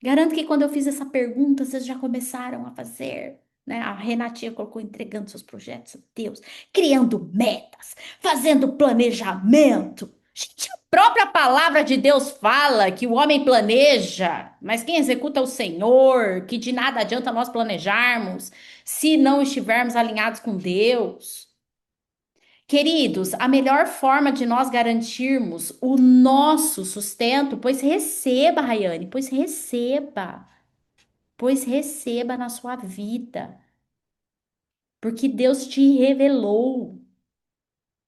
Garanto que quando eu fiz essa pergunta, vocês já começaram a fazer, né? A Renatinha colocou entregando seus projetos a Deus, criando metas, fazendo planejamento. Gente, a própria palavra de Deus fala que o homem planeja, mas quem executa é o Senhor, que de nada adianta nós planejarmos se não estivermos alinhados com Deus. Queridos, a melhor forma de nós garantirmos o nosso sustento, pois receba, Rayane, pois receba na sua vida, porque Deus te revelou.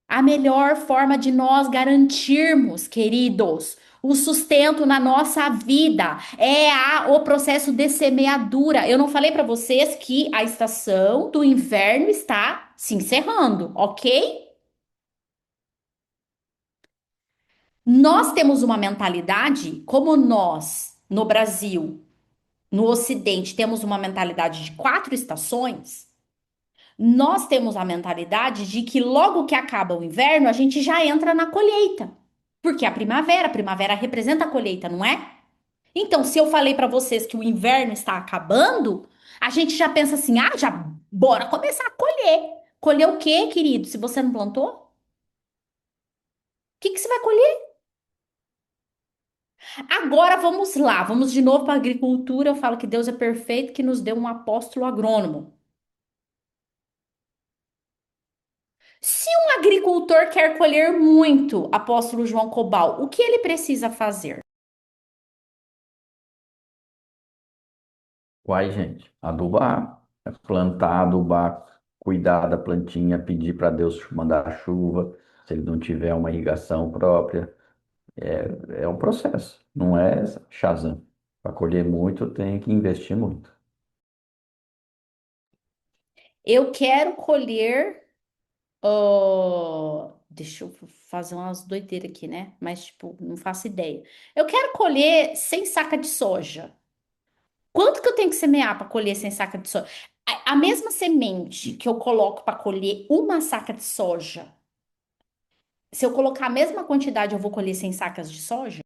A melhor forma de nós garantirmos, queridos, o sustento na nossa vida é o processo de semeadura. Eu não falei para vocês que a estação do inverno está se encerrando, ok? Nós temos uma mentalidade, como nós, no Brasil, no Ocidente, temos uma mentalidade de 4 estações, nós temos a mentalidade de que logo que acaba o inverno, a gente já entra na colheita. Porque a primavera representa a colheita, não é? Então, se eu falei para vocês que o inverno está acabando, a gente já pensa assim: ah, já bora começar a colher. Colher o quê, querido? Se você não plantou? O que que você vai colher? Agora vamos lá, vamos de novo para a agricultura. Eu falo que Deus é perfeito, que nos deu um apóstolo agrônomo. Se um agricultor quer colher muito, apóstolo João Cobal, o que ele precisa fazer? Uai, gente, adubar, é plantar, adubar, cuidar da plantinha, pedir para Deus mandar a chuva, se ele não tiver uma irrigação própria, é um processo, não é Shazam. Para colher muito, tem que investir muito. Eu quero colher. Deixa eu fazer umas doideiras aqui, né? Mas, tipo, não faço ideia. Eu quero colher 100 saca de soja. Quanto que eu tenho que semear para colher 100 saca de soja? A mesma semente que eu coloco para colher uma saca de soja, se eu colocar a mesma quantidade, eu vou colher 100 sacas de soja?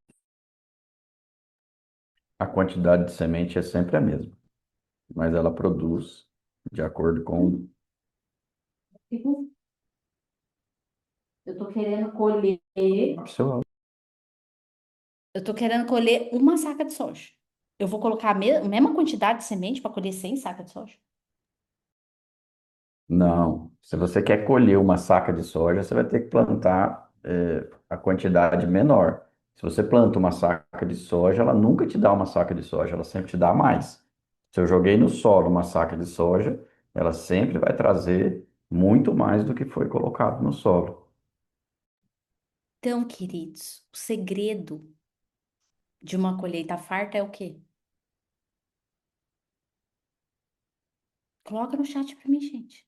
A quantidade de semente é sempre a mesma, mas ela produz de acordo com. Eu tô querendo colher. o seu. Eu tô querendo colher uma saca de soja. Eu vou colocar a mesma quantidade de semente para colher 100 sacas de soja? Não, se você quer colher uma saca de soja, você vai ter que plantar a quantidade menor. Se você planta uma saca de soja, ela nunca te dá uma saca de soja, ela sempre te dá mais. Se eu joguei no solo uma saca de soja, ela sempre vai trazer muito mais do que foi colocado no solo. Então, queridos, o segredo de uma colheita farta é o quê? Coloca no chat para mim, gente.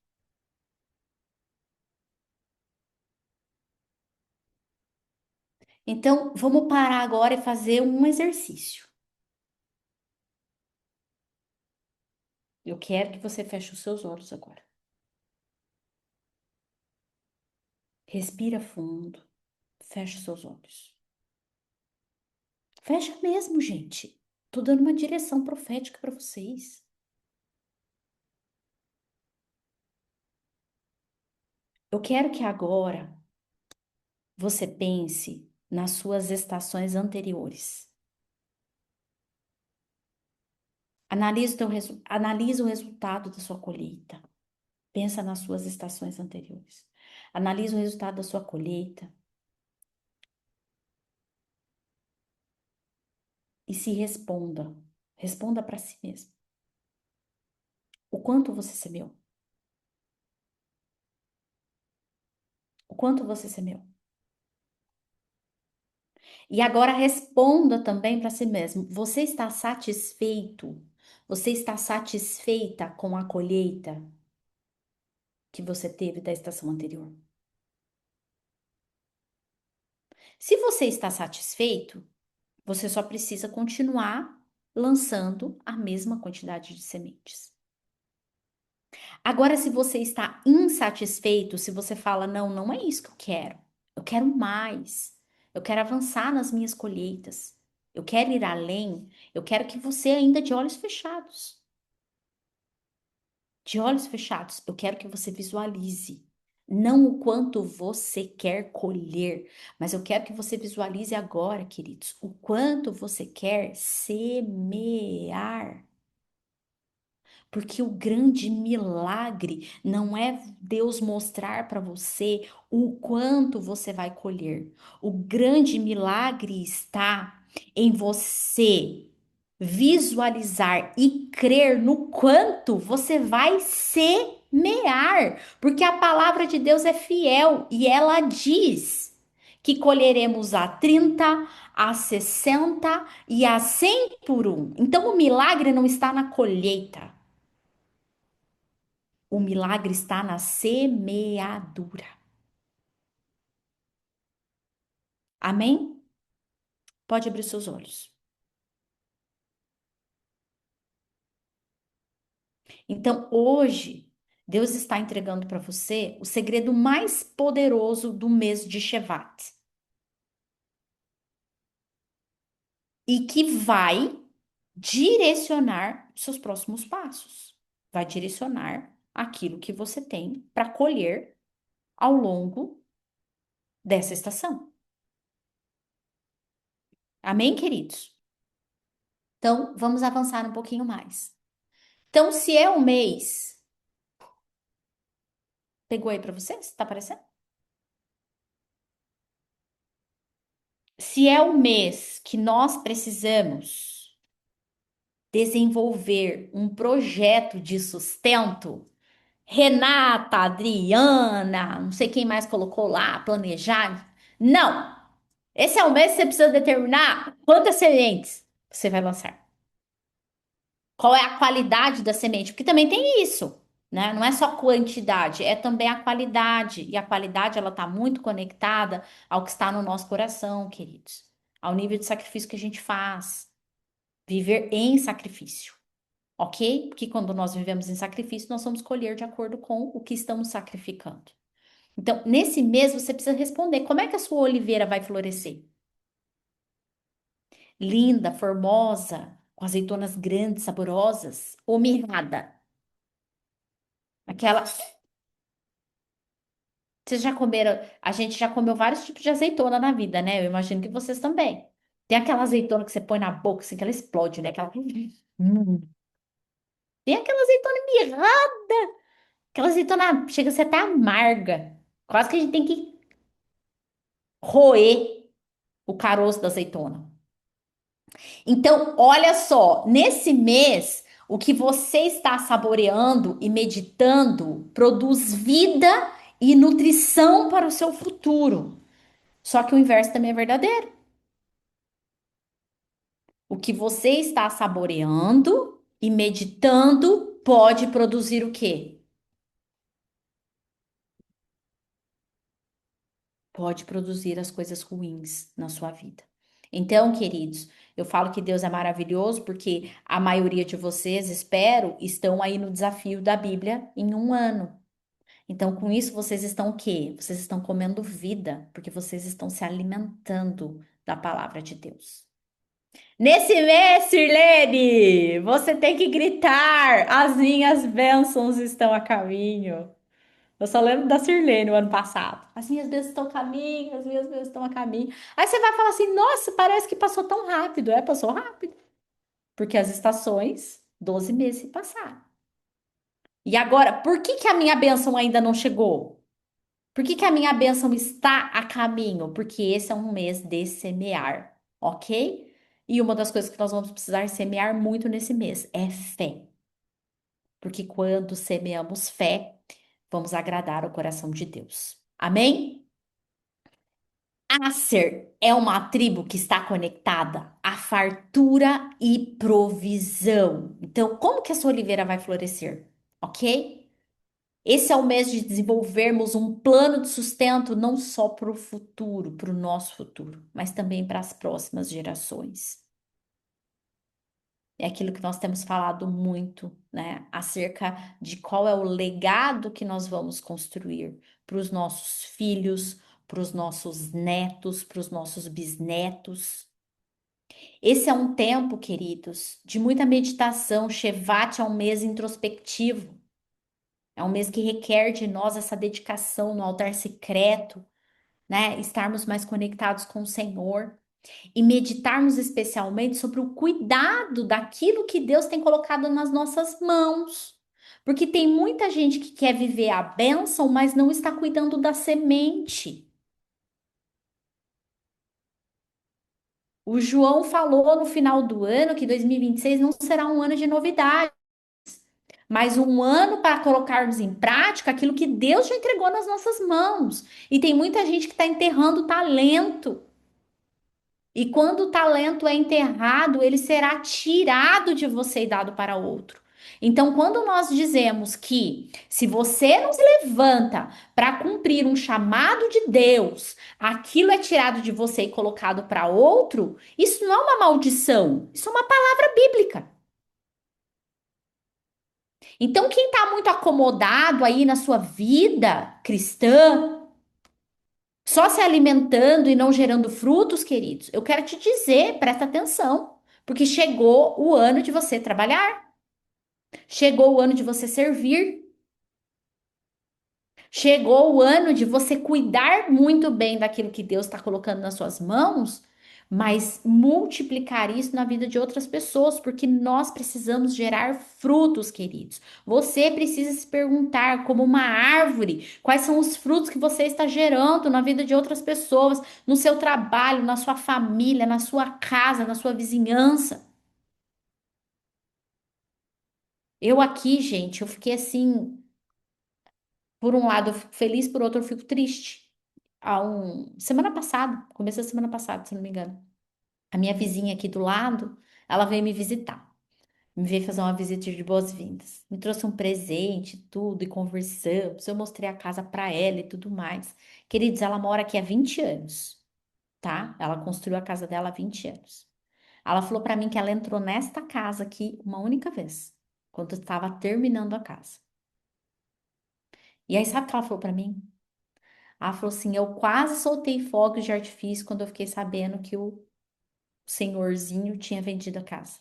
Então, vamos parar agora e fazer um exercício. Eu quero que você feche os seus olhos agora. Respira fundo. Feche os seus olhos. Fecha mesmo, gente. Tô dando uma direção profética para vocês. Eu quero que agora você pense nas suas estações anteriores. Analise o resultado da sua colheita. Pensa nas suas estações anteriores. Analise o resultado da sua colheita. e se responda. Responda para si mesmo. O quanto você semeou? O quanto você semeou? E agora responda também para si mesmo. Você está satisfeito? Você está satisfeita com a colheita que você teve da estação anterior? Se você está satisfeito, você só precisa continuar lançando a mesma quantidade de sementes. Agora, se você está insatisfeito, se você fala, não, não é isso que eu quero mais, eu quero avançar nas minhas colheitas, eu quero ir além, eu quero que você ainda de olhos fechados, eu quero que você visualize. Não o quanto você quer colher, mas eu quero que você visualize agora, queridos, o quanto você quer semear. Porque o grande milagre não é Deus mostrar para você o quanto você vai colher. O grande milagre está em você visualizar e crer no quanto você vai semear. Porque a palavra de Deus é fiel e ela diz que colheremos a 30, a 60 e a 100 por um. Então o milagre não está na colheita. O milagre está na semeadura. Amém? Pode abrir seus olhos. Então, hoje, Deus está entregando para você o segredo mais poderoso do mês de Shevat. E que vai direcionar seus próximos passos. Vai direcionar aquilo que você tem para colher ao longo dessa estação. Amém, queridos? Então, vamos avançar um pouquinho mais. Então, se é um mês. Pegou aí para vocês? Tá aparecendo? Se é o mês que nós precisamos desenvolver um projeto de sustento, Renata, Adriana, não sei quem mais colocou lá, planejar. Não! Esse é o mês que você precisa determinar quantas sementes você vai lançar. Qual é a qualidade da semente? Porque também tem isso, né? Não é só quantidade, é também a qualidade. E a qualidade, ela está muito conectada ao que está no nosso coração, queridos. Ao nível de sacrifício que a gente faz. Viver em sacrifício, ok? Porque quando nós vivemos em sacrifício, nós vamos colher de acordo com o que estamos sacrificando. Então, nesse mês, você precisa responder: como é que a sua oliveira vai florescer? Linda, formosa, com azeitonas grandes, saborosas, ou mirrada? Aquela. Vocês já comeram? A gente já comeu vários tipos de azeitona na vida, né? Eu imagino que vocês também. Tem aquela azeitona que você põe na boca, assim, que ela explode, né? Aquela. Tem aquela azeitona mirrada, aquela azeitona chega a ser até amarga. Quase que a gente tem que roer o caroço da azeitona. Então, olha só, nesse mês, o que você está saboreando e meditando produz vida e nutrição para o seu futuro. Só que o inverso também é verdadeiro. O que você está saboreando e meditando pode produzir o quê? Pode produzir as coisas ruins na sua vida. Então, queridos, eu falo que Deus é maravilhoso porque a maioria de vocês, espero, estão aí no desafio da Bíblia em um ano. Então, com isso, vocês estão o quê? Vocês estão comendo vida, porque vocês estão se alimentando da palavra de Deus. Nesse mês, Sirlene, você tem que gritar: as minhas bênçãos estão a caminho. Eu só lembro da Sirlene o ano passado. As minhas bênçãos estão a caminho, as minhas bênçãos estão a caminho. Aí você vai falar assim: nossa, parece que passou tão rápido. É, passou rápido. Porque as estações, 12 meses se passaram. E agora, por que que a minha bênção ainda não chegou? Por que que a minha bênção está a caminho? Porque esse é um mês de semear, ok? E uma das coisas que nós vamos precisar semear muito nesse mês é fé. Porque quando semeamos fé, vamos agradar o coração de Deus. Amém? Asser é uma tribo que está conectada à fartura e provisão. Então, como que essa oliveira vai florescer? Ok? Esse é o mês de desenvolvermos um plano de sustento não só para o futuro, para o nosso futuro, mas também para as próximas gerações. É aquilo que nós temos falado muito, né? Acerca de qual é o legado que nós vamos construir para os nossos filhos, para os nossos netos, para os nossos bisnetos. Esse é um tempo, queridos, de muita meditação. Shevat é um mês introspectivo. É um mês que requer de nós essa dedicação no altar secreto, né? Estarmos mais conectados com o Senhor e meditarmos especialmente sobre o cuidado daquilo que Deus tem colocado nas nossas mãos. Porque tem muita gente que quer viver a bênção, mas não está cuidando da semente. O João falou no final do ano que 2026 não será um ano de novidade, mas um ano para colocarmos em prática aquilo que Deus já entregou nas nossas mãos. E tem muita gente que está enterrando talento. E quando o talento é enterrado, ele será tirado de você e dado para outro. Então, quando nós dizemos que se você não se levanta para cumprir um chamado de Deus, aquilo é tirado de você e colocado para outro, isso não é uma maldição, isso é uma palavra bíblica. Então, quem está muito acomodado aí na sua vida cristã, só se alimentando e não gerando frutos, queridos, eu quero te dizer, presta atenção, porque chegou o ano de você trabalhar, chegou o ano de você servir, chegou o ano de você cuidar muito bem daquilo que Deus está colocando nas suas mãos, mas multiplicar isso na vida de outras pessoas, porque nós precisamos gerar frutos, queridos. Você precisa se perguntar, como uma árvore, quais são os frutos que você está gerando na vida de outras pessoas, no seu trabalho, na sua família, na sua casa, na sua vizinhança. Eu aqui, gente, eu fiquei assim, por um lado eu fico feliz, por outro eu fico triste. Semana passada, começo da semana passada, se não me engano, a minha vizinha aqui do lado, ela veio me visitar. Me veio fazer uma visita de boas-vindas. Me trouxe um presente, tudo, e conversamos. Eu mostrei a casa para ela e tudo mais. Queridos, ela mora aqui há 20 anos, tá? Ela construiu a casa dela há 20 anos. Ela falou para mim que ela entrou nesta casa aqui uma única vez, quando eu estava terminando a casa. E aí, sabe o que ela falou para mim? Ela falou assim: eu quase soltei fogos de artifício quando eu fiquei sabendo que o senhorzinho tinha vendido a casa.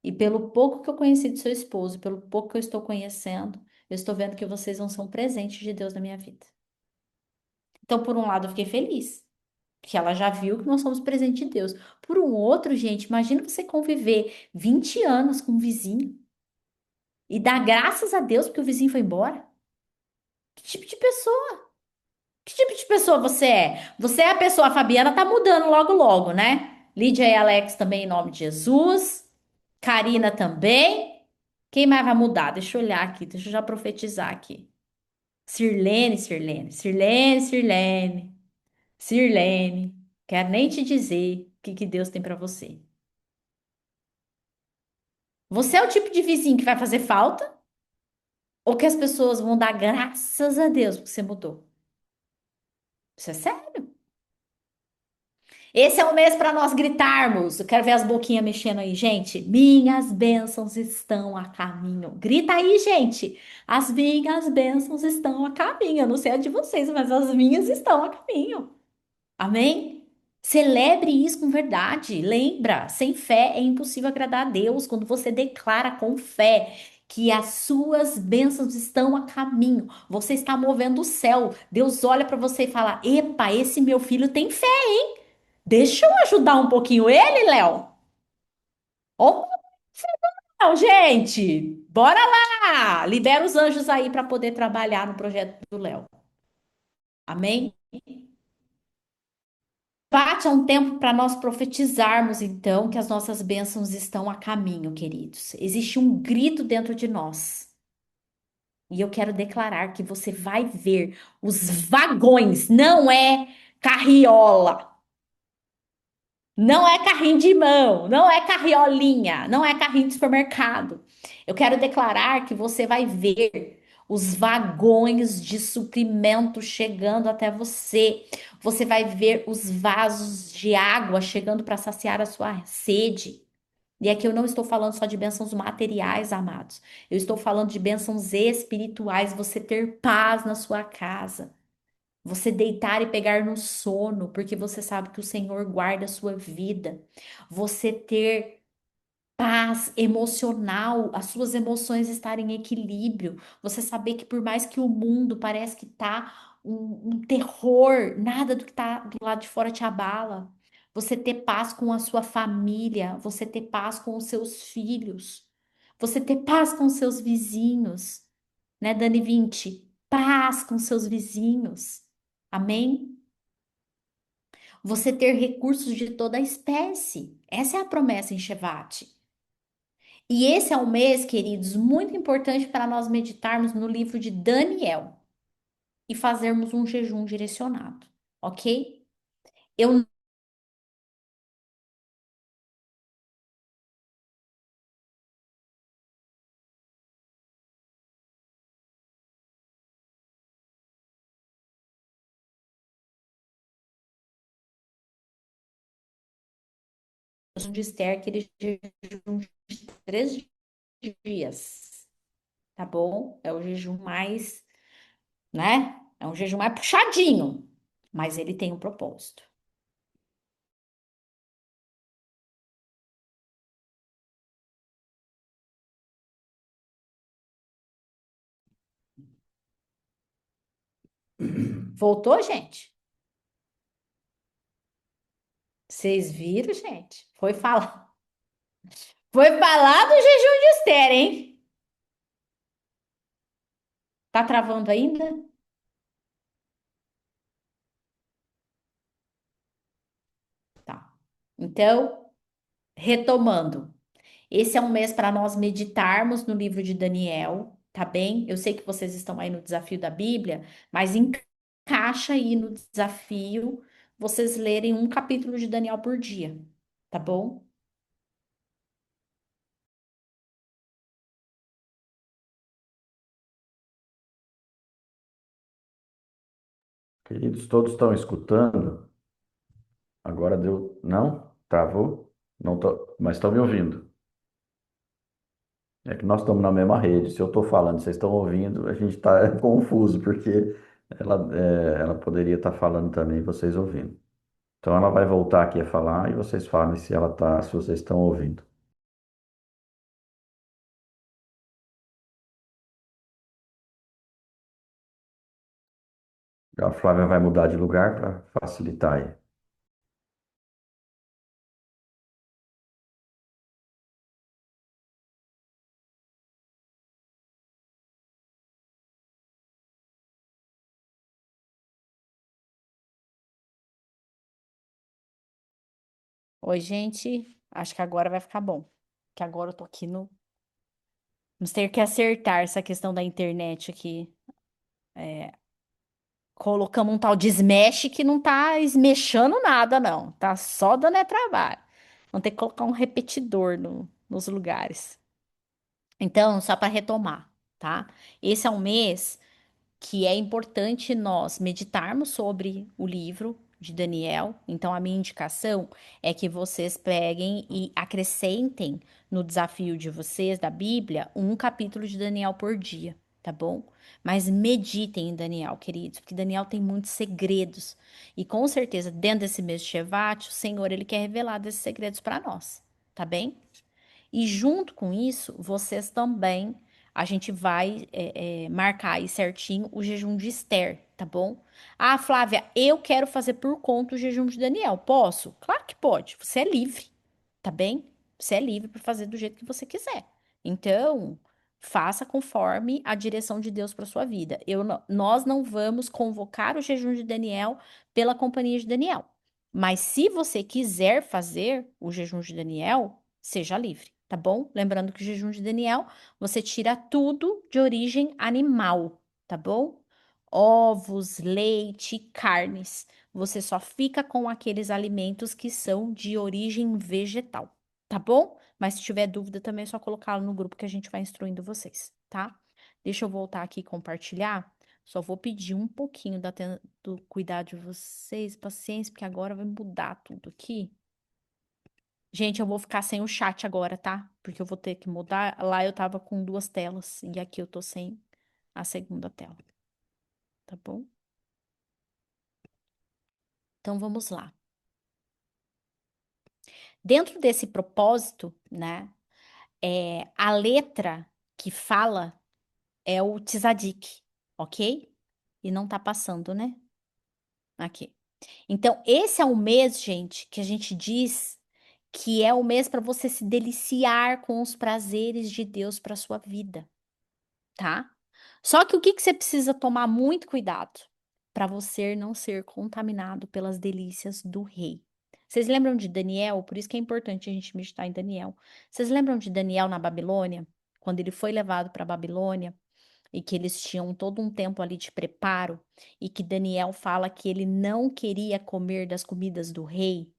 E pelo pouco que eu conheci do seu esposo, pelo pouco que eu estou conhecendo, eu estou vendo que vocês vão ser um presente de Deus na minha vida. Então, por um lado, eu fiquei feliz, que ela já viu que nós somos presente de Deus. Por um outro, gente, imagina você conviver 20 anos com um vizinho e dar graças a Deus porque o vizinho foi embora. Que tipo de pessoa? Que tipo de pessoa você é? Você é a pessoa, a Fabiana tá mudando logo logo, né? Lídia e Alex também em nome de Jesus. Karina também. Quem mais vai mudar? Deixa eu olhar aqui, deixa eu já profetizar aqui. Sirlene, Sirlene, Sirlene, Sirlene, Sirlene. Quero nem te dizer o que Deus tem pra você. Você é o tipo de vizinho que vai fazer falta? Ou que as pessoas vão dar graças a Deus porque você mudou? Isso é sério. Esse é o mês para nós gritarmos. Eu quero ver as boquinhas mexendo aí, gente. Minhas bênçãos estão a caminho. Grita aí, gente. As minhas bênçãos estão a caminho. Eu não sei a de vocês, mas as minhas estão a caminho. Amém? Celebre isso com verdade. Lembra, sem fé é impossível agradar a Deus. Quando você declara com fé que as suas bênçãos estão a caminho, você está movendo o céu. Deus olha para você e fala: Epa, esse meu filho tem fé. Deixa eu ajudar um pouquinho ele, Léo. Ô, Léo, gente, bora lá! Libera os anjos aí para poder trabalhar no projeto do Léo. Amém? Bate é um tempo para nós profetizarmos, então, que as nossas bênçãos estão a caminho, queridos. Existe um grito dentro de nós. E eu quero declarar que você vai ver os vagões, não é carriola, não é carrinho de mão, não é carriolinha, não é carrinho de supermercado. Eu quero declarar que você vai ver os vagões de suprimento chegando até você. Você vai ver os vasos de água chegando para saciar a sua sede. E aqui eu não estou falando só de bênçãos materiais, amados. Eu estou falando de bênçãos espirituais, você ter paz na sua casa. Você deitar e pegar no sono, porque você sabe que o Senhor guarda a sua vida. Você ter paz emocional, as suas emoções estarem em equilíbrio. Você saber que por mais que o mundo parece que tá um terror, nada do que tá do lado de fora te abala. Você ter paz com a sua família, você ter paz com os seus filhos, você ter paz com os seus vizinhos, né, Dani 20? Paz com seus vizinhos. Amém? Você ter recursos de toda a espécie. Essa é a promessa em Shevate. E esse é um mês, queridos, muito importante para nós meditarmos no livro de Daniel e fazermos um jejum direcionado, ok? Eu não de Esther aquele jejum de 3 dias, tá bom? É o jejum mais, né? É um jejum mais puxadinho, mas ele tem um propósito. Voltou, gente? Vocês viram, gente? Foi falar do jejum de Esther, hein? Tá travando ainda? Tá. Então, retomando. Esse é um mês para nós meditarmos no livro de Daniel, tá bem? Eu sei que vocês estão aí no desafio da Bíblia, mas encaixa aí no desafio vocês lerem um capítulo de Daniel por dia, tá bom? Queridos, todos estão escutando? Agora deu. Não? Travou? Não tô... Mas estão me ouvindo. É que nós estamos na mesma rede. Se eu estou falando, vocês estão ouvindo, a gente está confuso, porque ela poderia estar falando também, e vocês ouvindo. Então ela vai voltar aqui a falar e vocês falem se ela tá, se vocês estão ouvindo. A Flávia vai mudar de lugar para facilitar aí. Oi, gente. Acho que agora vai ficar bom. Que agora eu tô aqui no. Vamos ter que acertar essa questão da internet aqui. Colocamos um tal de smash que não tá esmechando nada, não. Tá só dando trabalho. Vamos ter que colocar um repetidor nos lugares. Então, só para retomar, tá? Esse é um mês que é importante nós meditarmos sobre o livro de Daniel. Então, a minha indicação é que vocês peguem e acrescentem no desafio de vocês da Bíblia um capítulo de Daniel por dia, tá bom? Mas meditem em Daniel, queridos, porque Daniel tem muitos segredos. E com certeza, dentro desse mês de Shevat, o Senhor, ele quer revelar desses segredos para nós, tá bem? E junto com isso, vocês também, a gente vai marcar aí certinho o jejum de Esther, tá bom? Ah, Flávia, eu quero fazer por conta o jejum de Daniel. Posso? Claro que pode. Você é livre, tá bem? Você é livre para fazer do jeito que você quiser. Então, faça conforme a direção de Deus para sua vida. Nós não vamos convocar o jejum de Daniel pela companhia de Daniel. Mas se você quiser fazer o jejum de Daniel, seja livre, tá bom? Lembrando que o jejum de Daniel, você tira tudo de origem animal, tá bom? Ovos, leite, carnes. Você só fica com aqueles alimentos que são de origem vegetal, tá bom? Mas se tiver dúvida também é só colocá-lo no grupo que a gente vai instruindo vocês, tá? Deixa eu voltar aqui e compartilhar. Só vou pedir um pouquinho do cuidado de vocês, paciência, porque agora vai mudar tudo aqui. Gente, eu vou ficar sem o chat agora, tá? Porque eu vou ter que mudar. Lá eu tava com duas telas e aqui eu tô sem a segunda tela, tá bom? Então vamos lá. Dentro desse propósito, né, a letra que fala é o Tzadik, ok? E não tá passando, né? Aqui. Então, esse é o mês, gente, que a gente diz que é o mês para você se deliciar com os prazeres de Deus para sua vida, tá? Só que o que que você precisa tomar muito cuidado para você não ser contaminado pelas delícias do rei. Vocês lembram de Daniel? Por isso que é importante a gente meditar em Daniel. Vocês lembram de Daniel na Babilônia? Quando ele foi levado para a Babilônia e que eles tinham todo um tempo ali de preparo e que Daniel fala que ele não queria comer das comidas do rei.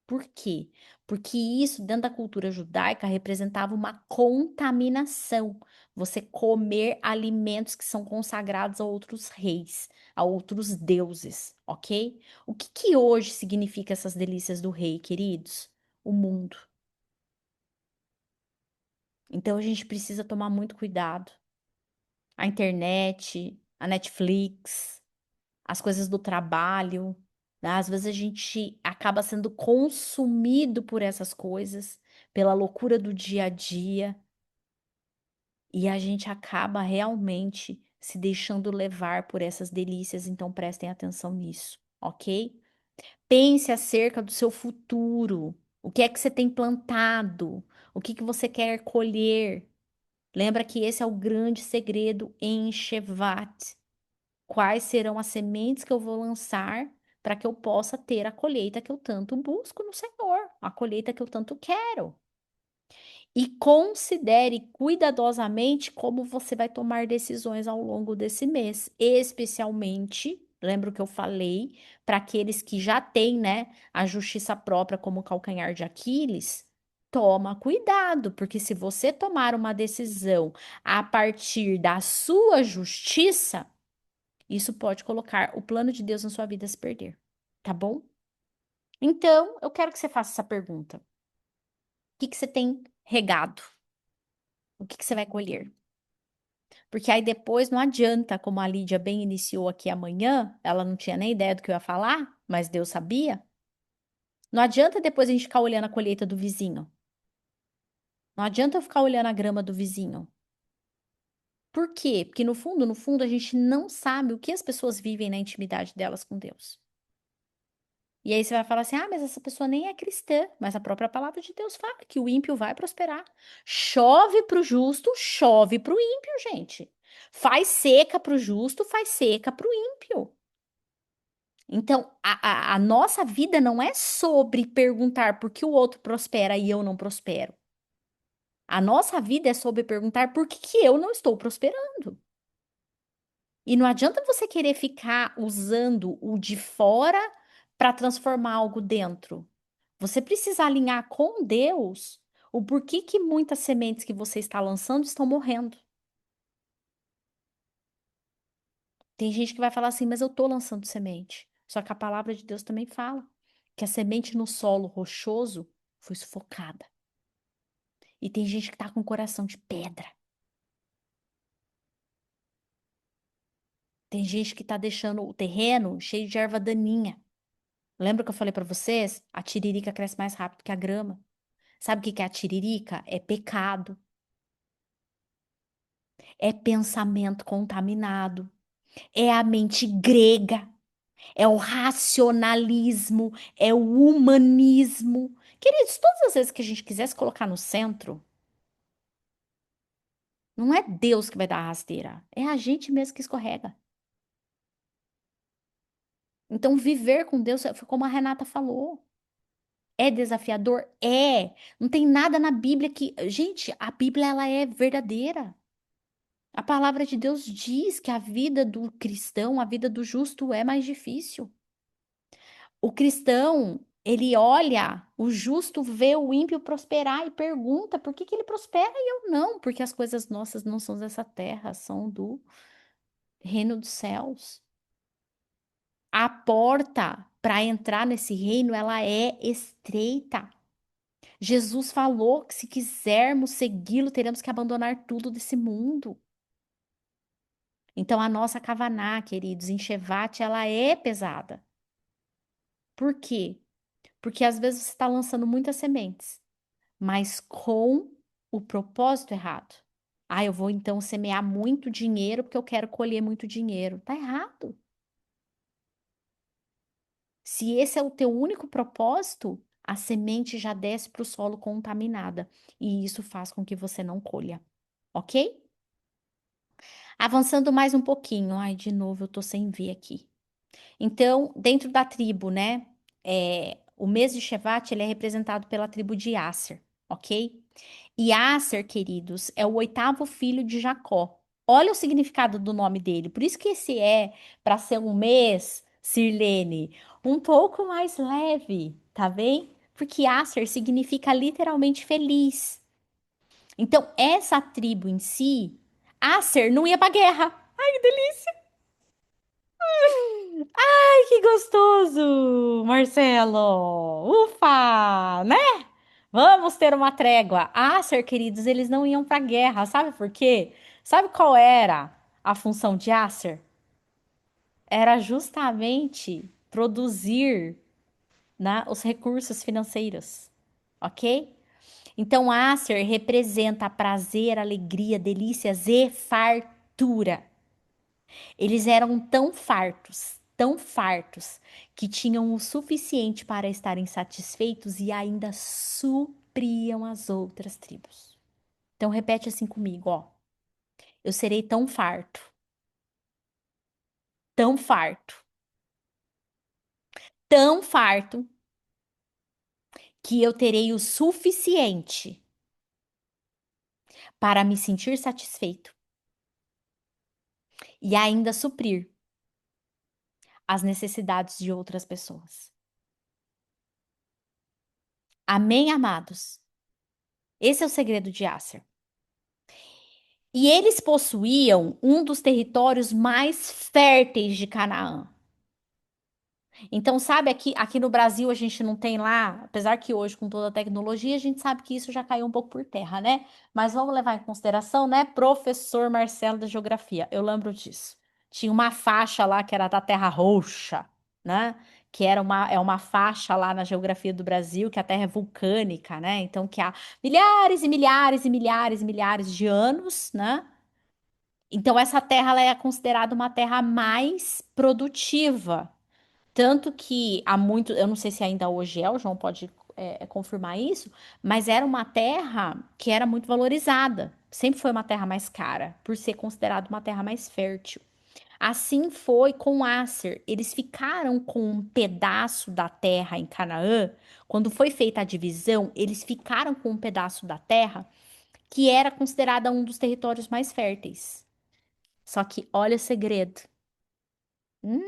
Por quê? Porque isso, dentro da cultura judaica, representava uma contaminação. Você comer alimentos que são consagrados a outros reis, a outros deuses, ok? O que que hoje significa essas delícias do rei, queridos? O mundo. Então a gente precisa tomar muito cuidado. A internet, a Netflix, as coisas do trabalho, né? Às vezes a gente acaba sendo consumido por essas coisas, pela loucura do dia a dia, e a gente acaba realmente se deixando levar por essas delícias, então prestem atenção nisso, ok? Pense acerca do seu futuro. O que é que você tem plantado? O que que você quer colher? Lembra que esse é o grande segredo em Shevat. Quais serão as sementes que eu vou lançar para que eu possa ter a colheita que eu tanto busco no Senhor, a colheita que eu tanto quero. E considere cuidadosamente como você vai tomar decisões ao longo desse mês, especialmente, lembra o que eu falei, para aqueles que já têm, né, a justiça própria como calcanhar de Aquiles. Toma cuidado, porque se você tomar uma decisão a partir da sua justiça, isso pode colocar o plano de Deus na sua vida a se perder, tá bom? Então, eu quero que você faça essa pergunta. O que que você tem regado? O que que você vai colher? Porque aí depois não adianta, como a Lídia bem iniciou aqui amanhã, ela não tinha nem ideia do que eu ia falar, mas Deus sabia. Não adianta depois a gente ficar olhando a colheita do vizinho. Não adianta eu ficar olhando a grama do vizinho. Por quê? Porque no fundo, a gente não sabe o que as pessoas vivem na intimidade delas com Deus. E aí você vai falar assim: ah, mas essa pessoa nem é cristã. Mas a própria palavra de Deus fala que o ímpio vai prosperar. Chove para o justo, chove para o ímpio, gente. Faz seca para o justo, faz seca para o ímpio. Então, a nossa vida não é sobre perguntar por que o outro prospera e eu não prospero. A nossa vida é sobre perguntar por que que eu não estou prosperando. E não adianta você querer ficar usando o de fora para transformar algo dentro. Você precisa alinhar com Deus o porquê que muitas sementes que você está lançando estão morrendo. Tem gente que vai falar assim, mas eu estou lançando semente. Só que a palavra de Deus também fala que a semente no solo rochoso foi sufocada. E tem gente que está com o coração de pedra. Tem gente que está deixando o terreno cheio de erva daninha. Lembra que eu falei para vocês? A tiririca cresce mais rápido que a grama. Sabe o que que é a tiririca? É pecado. É pensamento contaminado. É a mente grega. É o racionalismo. É o humanismo. Queridos, todas as vezes que a gente quisesse colocar no centro, não é Deus que vai dar a rasteira. É a gente mesmo que escorrega. Então, viver com Deus, foi como a Renata falou. É desafiador? É. Não tem nada na Bíblia que. Gente, a Bíblia ela é verdadeira. A palavra de Deus diz que a vida do cristão, a vida do justo é mais difícil. O cristão, ele olha, o justo vê o ímpio prosperar e pergunta por que que ele prospera e eu não, porque as coisas nossas não são dessa terra, são do reino dos céus. A porta para entrar nesse reino, ela é estreita. Jesus falou que se quisermos segui-lo, teremos que abandonar tudo desse mundo. Então, a nossa Kavaná, queridos, em Shevat, ela é pesada. Por quê? Porque às vezes você está lançando muitas sementes, mas com o propósito errado. Ah, eu vou então semear muito dinheiro porque eu quero colher muito dinheiro. Tá errado. Se esse é o teu único propósito, a semente já desce para o solo contaminada. E isso faz com que você não colha. Ok? Avançando mais um pouquinho. Ai, de novo, eu tô sem ver aqui. Então, dentro da tribo, né? O mês de Shevat, ele é representado pela tribo de Asser, ok? E Asser, queridos, é o oitavo filho de Jacó. Olha o significado do nome dele. Por isso que esse é, para ser um mês, Sirlene, um pouco mais leve, tá bem? Porque Asser significa literalmente feliz. Então, essa tribo em si, Asser não ia pra guerra. Ai, que delícia! Ai, que gostoso, Marcelo! Ufa, né? Vamos ter uma trégua. Asser, queridos, eles não iam pra guerra, sabe por quê? Sabe qual era a função de Asser? Era justamente produzir, né, os recursos financeiros, ok? Então, Acer representa prazer, alegria, delícias e fartura. Eles eram tão fartos, que tinham o suficiente para estarem satisfeitos e ainda supriam as outras tribos. Então, repete assim comigo, ó. Eu serei tão farto, tão farto, que eu terei o suficiente para me sentir satisfeito e ainda suprir as necessidades de outras pessoas. Amém, amados? Esse é o segredo de Asser. E eles possuíam um dos territórios mais férteis de Canaã. Então, sabe, aqui no Brasil a gente não tem lá, apesar que hoje com toda a tecnologia a gente sabe que isso já caiu um pouco por terra, né? Mas vamos levar em consideração, né? Professor Marcelo da Geografia, eu lembro disso. Tinha uma faixa lá que era da Terra Roxa, né? Que é uma faixa lá na geografia do Brasil, que a Terra é vulcânica, né? Então, que há milhares e milhares e milhares e milhares de anos, né? Então, essa terra ela é considerada uma terra mais produtiva. Tanto que há muito, eu não sei se ainda hoje é, o João pode confirmar isso, mas era uma terra que era muito valorizada. Sempre foi uma terra mais cara, por ser considerada uma terra mais fértil. Assim foi com Asser. Eles ficaram com um pedaço da terra em Canaã. Quando foi feita a divisão, eles ficaram com um pedaço da terra que era considerada um dos territórios mais férteis. Só que olha o segredo. Hum,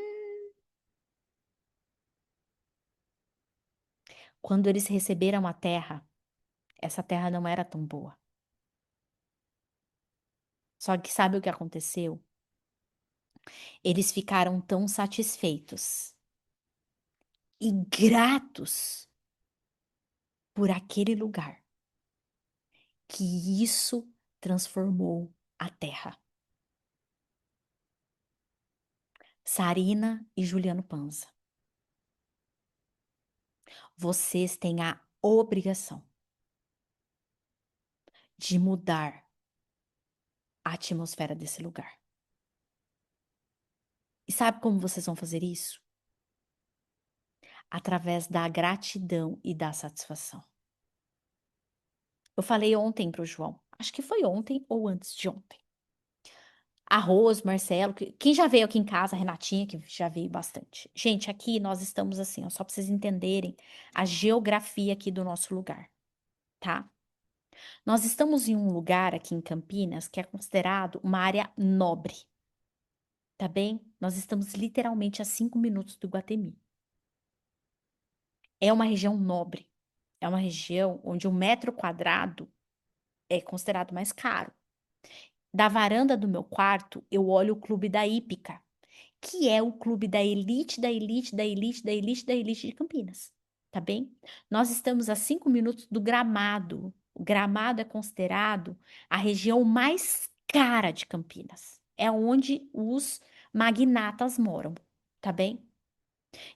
quando eles receberam a terra, essa terra não era tão boa. Só que sabe o que aconteceu? Eles ficaram tão satisfeitos e gratos por aquele lugar que isso transformou a terra. Sarina e Juliano Panza, vocês têm a obrigação de mudar a atmosfera desse lugar. E sabe como vocês vão fazer isso? Através da gratidão e da satisfação. Eu falei ontem para o João, acho que foi ontem ou antes de ontem. Arroz, Marcelo, quem já veio aqui em casa, a Renatinha, que já veio bastante. Gente, aqui nós estamos assim, ó, só para vocês entenderem a geografia aqui do nosso lugar, tá? Nós estamos em um lugar aqui em Campinas que é considerado uma área nobre, tá bem? Nós estamos literalmente a 5 minutos do Iguatemi. É uma região nobre, é uma região onde 1 metro quadrado é considerado mais caro. Da varanda do meu quarto, eu olho o clube da Hípica, que é o clube da elite, da elite, da elite, da elite, da elite de Campinas. Tá bem? Nós estamos a 5 minutos do Gramado. O Gramado é considerado a região mais cara de Campinas. É onde os magnatas moram. Tá bem?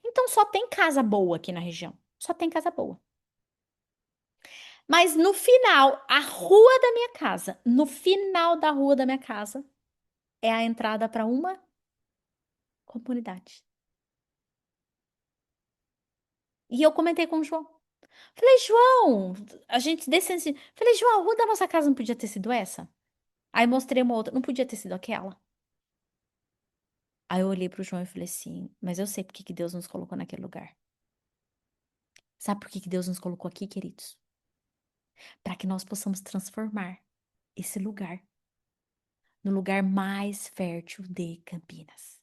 Então só tem casa boa aqui na região. Só tem casa boa. Mas no final, a rua da minha casa, no final da rua da minha casa, é a entrada para uma comunidade. E eu comentei com o João. Falei, João, a gente descendo assim. Falei, João, a rua da nossa casa não podia ter sido essa? Aí mostrei uma outra, não podia ter sido aquela? Aí eu olhei pro João e falei assim, mas eu sei por que que Deus nos colocou naquele lugar. Sabe por que que Deus nos colocou aqui, queridos? Para que nós possamos transformar esse lugar no lugar mais fértil de Campinas.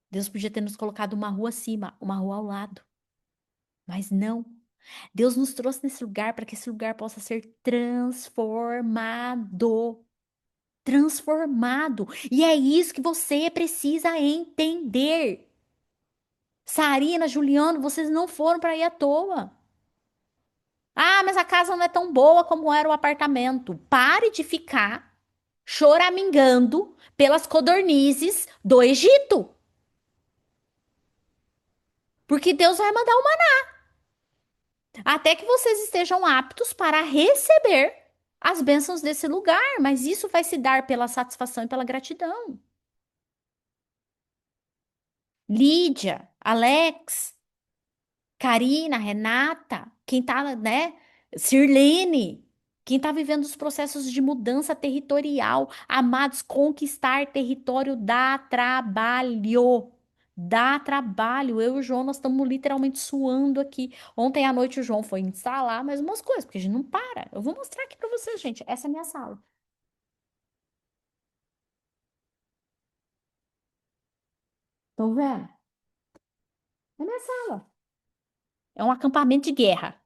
Deus podia ter nos colocado uma rua acima, uma rua ao lado. Mas não. Deus nos trouxe nesse lugar para que esse lugar possa ser transformado. Transformado. E é isso que você precisa entender. Sarina, Juliano, vocês não foram para aí à toa. Ah, mas a casa não é tão boa como era o apartamento. Pare de ficar choramingando pelas codornizes do Egito. Porque Deus vai mandar uma até que vocês estejam aptos para receber as bênçãos desse lugar, mas isso vai se dar pela satisfação e pela gratidão. Lídia, Alex, Karina, Renata, quem tá, né? Sirlene, quem tá vivendo os processos de mudança territorial, amados, conquistar território dá trabalho. Dá trabalho. Eu e o João, nós estamos literalmente suando aqui. Ontem à noite o João foi instalar mais umas coisas, porque a gente não para. Eu vou mostrar aqui pra vocês, gente. Essa é a minha sala. Estão vendo? É a minha sala. É um acampamento de guerra.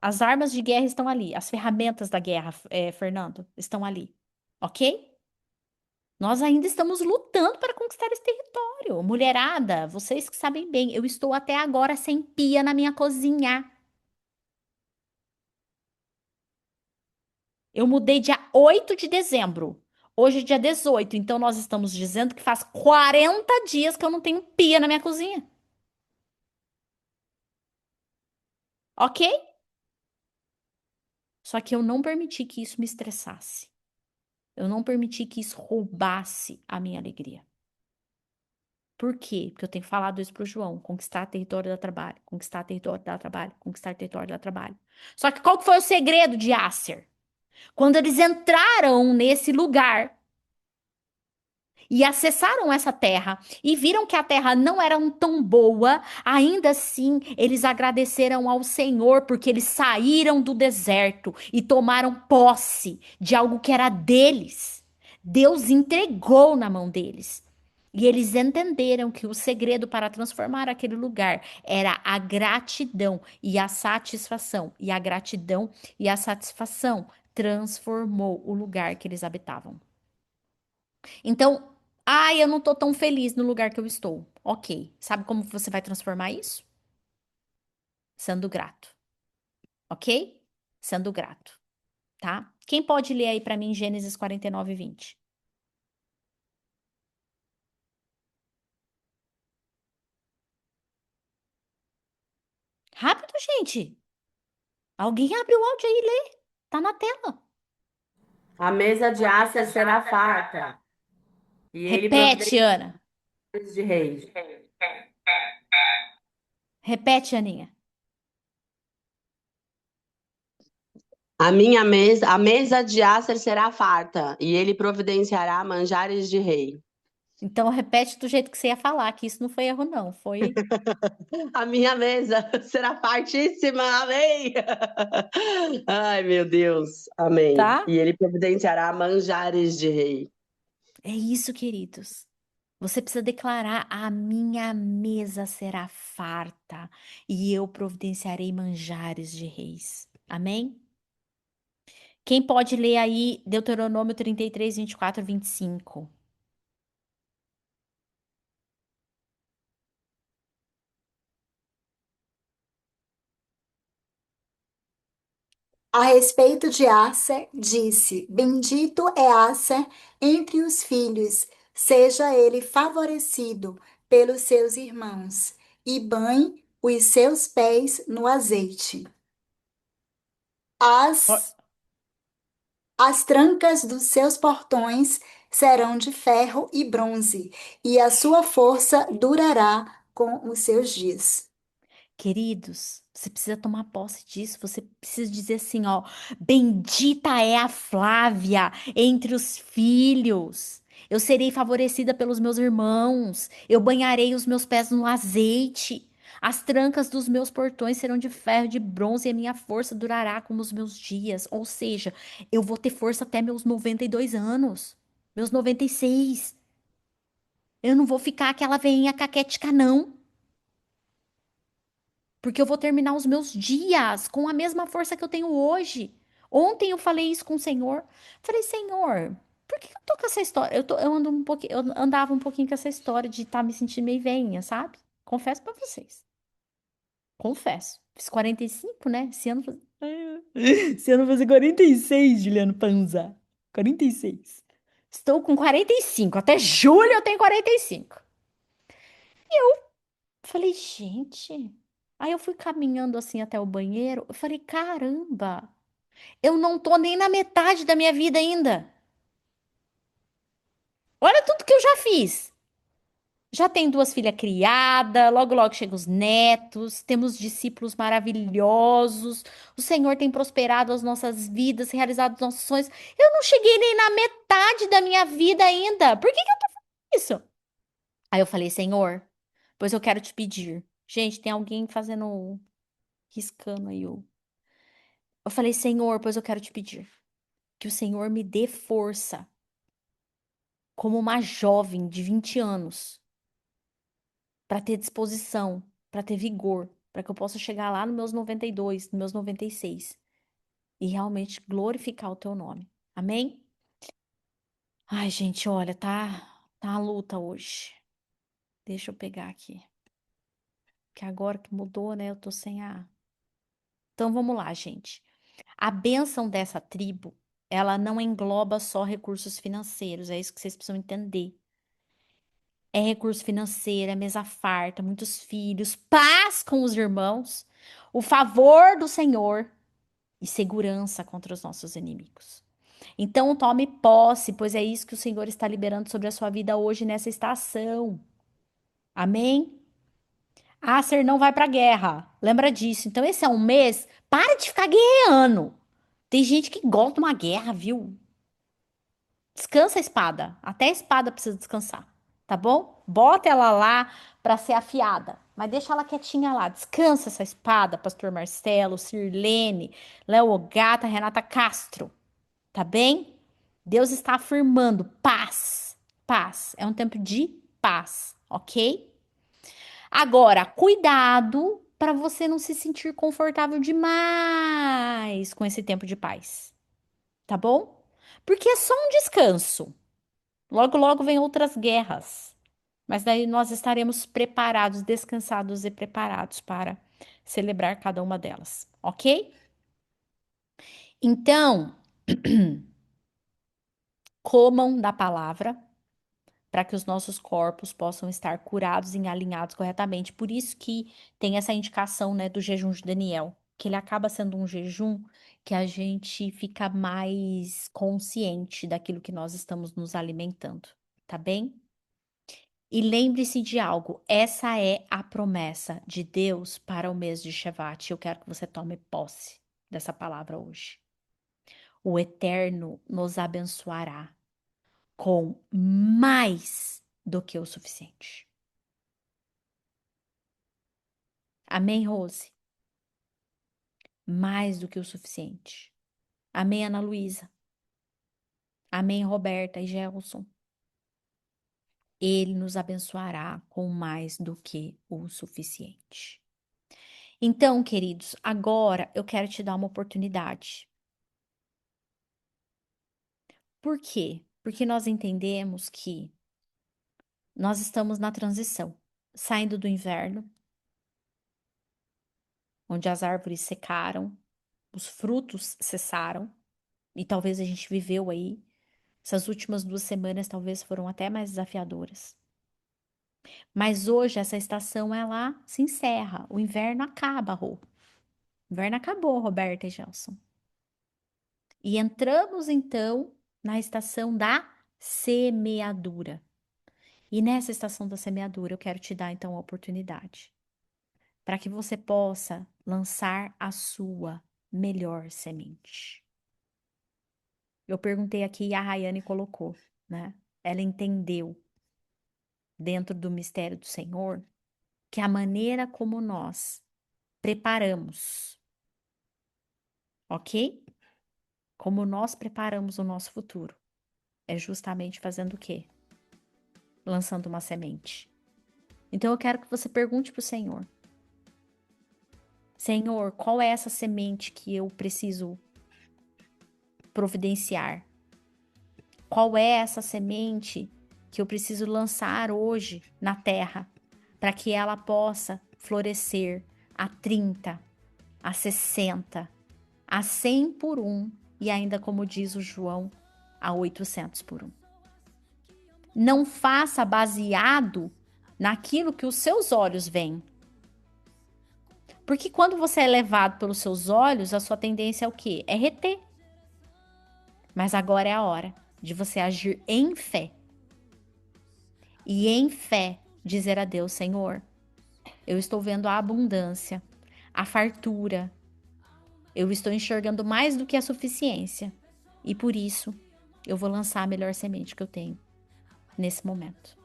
As armas de guerra estão ali. As ferramentas da guerra, Fernando, estão ali. Ok? Nós ainda estamos lutando para conquistar esse território. Mulherada, vocês que sabem bem, eu estou até agora sem pia na minha cozinha. Eu mudei dia 8 de dezembro. Hoje é dia 18, então nós estamos dizendo que faz 40 dias que eu não tenho pia na minha cozinha. Ok? Só que eu não permiti que isso me estressasse. Eu não permiti que isso roubasse a minha alegria. Por quê? Porque eu tenho falado isso pro João. Conquistar território dá trabalho. Conquistar território dá trabalho. Conquistar território dá trabalho. Só que qual que foi o segredo de Asser? Quando eles entraram nesse lugar e acessaram essa terra e viram que a terra não era tão boa, ainda assim eles agradeceram ao Senhor porque eles saíram do deserto e tomaram posse de algo que era deles. Deus entregou na mão deles. E eles entenderam que o segredo para transformar aquele lugar era a gratidão e a satisfação. E a gratidão e a satisfação transformou o lugar que eles habitavam. Então, ai, eu não tô tão feliz no lugar que eu estou. Ok. Sabe como você vai transformar isso? Sendo grato. Ok? Sendo grato, tá? Quem pode ler aí pra mim Gênesis 49:20? Rápido, gente. Alguém abre o áudio aí e lê. Tá na tela. A mesa de Ásia será farta, e ele Repete, providencia Ana. de reis. Repete, Aninha. A mesa de Acer será farta, e ele providenciará manjares de rei. Então repete do jeito que você ia falar, que isso não foi erro, não. Foi. A minha mesa será fartíssima, amém! Ai, meu Deus, amém. Tá? E ele providenciará manjares de rei. É isso, queridos. Você precisa declarar: a minha mesa será farta e eu providenciarei manjares de reis. Amém? Quem pode ler aí Deuteronômio 33, 24, 25? A respeito de Asser, disse: Bendito é Asser entre os filhos, seja ele favorecido pelos seus irmãos, e banhe os seus pés no azeite. Ó, As trancas dos seus portões serão de ferro e bronze, e a sua força durará com os seus dias. queridos, você precisa tomar posse disso. Você precisa dizer assim, ó: bendita é a Flávia entre os filhos. Eu serei favorecida pelos meus irmãos. Eu banharei os meus pés no azeite. As trancas dos meus portões serão de ferro, de bronze, e a minha força durará como os meus dias. Ou seja, eu vou ter força até meus 92 anos, meus 96. Eu não vou ficar aquela veinha caquética, não. Porque eu vou terminar os meus dias com a mesma força que eu tenho hoje. Ontem eu falei isso com o Senhor. Falei, Senhor, por que eu tô com essa história? Eu ando um pouquinho, eu andava um pouquinho com essa história de estar me sentindo meio veinha, sabe? Confesso pra vocês. Confesso. Fiz 45, né? Esse ano, esse ano eu vou fazer 46, Juliano Panza. 46. Estou com 45. Até julho eu tenho 45. Falei, gente. Aí eu fui caminhando assim até o banheiro. Eu falei, caramba, eu não tô nem na metade da minha vida ainda. Olha tudo que eu já fiz. Já tenho duas filhas criadas, logo logo chegam os netos, temos discípulos maravilhosos. O Senhor tem prosperado as nossas vidas, realizado os nossos sonhos. Eu não cheguei nem na metade da minha vida ainda. Por que que eu tô fazendo isso? Aí eu falei, Senhor, pois eu quero te pedir. Gente, tem alguém fazendo, riscando aí o. Eu falei, Senhor, pois eu quero te pedir que o Senhor me dê força como uma jovem de 20 anos para ter disposição, para ter vigor, para que eu possa chegar lá nos meus 92, nos meus 96 e realmente glorificar o teu nome. Amém? Ai, gente, olha, tá a luta hoje. Deixa eu pegar aqui. Que agora que mudou, né? Eu tô sem a. Então vamos lá, gente. A bênção dessa tribo, ela não engloba só recursos financeiros, é isso que vocês precisam entender. É recurso financeiro, é mesa farta, muitos filhos, paz com os irmãos, o favor do Senhor e segurança contra os nossos inimigos. Então tome posse, pois é isso que o Senhor está liberando sobre a sua vida hoje nessa estação. Amém? Acer não vai pra guerra. Lembra disso. Então esse é um mês, para de ficar guerreando. Tem gente que gosta de uma guerra, viu? Descansa a espada. Até a espada precisa descansar, tá bom? Bota ela lá para ser afiada, mas deixa ela quietinha lá. Descansa essa espada, Pastor Marcelo, Sirlene, Léo Gata, Renata Castro, tá bem? Deus está afirmando paz. Paz. É um tempo de paz, ok? Agora, cuidado para você não se sentir confortável demais com esse tempo de paz, tá bom? Porque é só um descanso. Logo, logo vem outras guerras. Mas daí nós estaremos preparados, descansados e preparados para celebrar cada uma delas, ok? Então, comam da palavra para que os nossos corpos possam estar curados e alinhados corretamente. Por isso que tem essa indicação, né, do jejum de Daniel, que ele acaba sendo um jejum que a gente fica mais consciente daquilo que nós estamos nos alimentando, tá bem? E lembre-se de algo, essa é a promessa de Deus para o mês de Shevat. Eu quero que você tome posse dessa palavra hoje. o Eterno nos abençoará com mais do que o suficiente. Amém, Rose? Mais do que o suficiente. Amém, Ana Luísa? Amém, Roberta e Gelson? Ele nos abençoará com mais do que o suficiente. Então, queridos, agora eu quero te dar uma oportunidade. Por quê? Porque nós entendemos que nós estamos na transição, saindo do inverno, onde as árvores secaram, os frutos cessaram, e talvez a gente viveu aí. Essas últimas 2 semanas talvez foram até mais desafiadoras. Mas hoje essa estação ela se encerra, o inverno acaba, Rô. O inverno acabou, Roberta e Gelson. E entramos então na estação da semeadura. E nessa estação da semeadura eu quero te dar então a oportunidade para que você possa lançar a sua melhor semente. Eu perguntei aqui e a Rayane colocou, né? Ela entendeu dentro do mistério do Senhor que a maneira como nós preparamos, ok? Como nós preparamos o nosso futuro é justamente fazendo o quê? Lançando uma semente. Então eu quero que você pergunte para o Senhor: Senhor, qual é essa semente que eu preciso providenciar? Qual é essa semente que eu preciso lançar hoje na terra para que ela possa florescer a 30, a 60, a 100 por um e ainda, como diz o João, a 800 por um? Não faça baseado naquilo que os seus olhos veem. Porque quando você é levado pelos seus olhos, a sua tendência é o quê? É reter. Mas agora é a hora de você agir em fé. E em fé dizer a Deus: Senhor, eu estou vendo a abundância, a fartura. Eu estou enxergando mais do que a suficiência. E por isso, eu vou lançar a melhor semente que eu tenho nesse momento.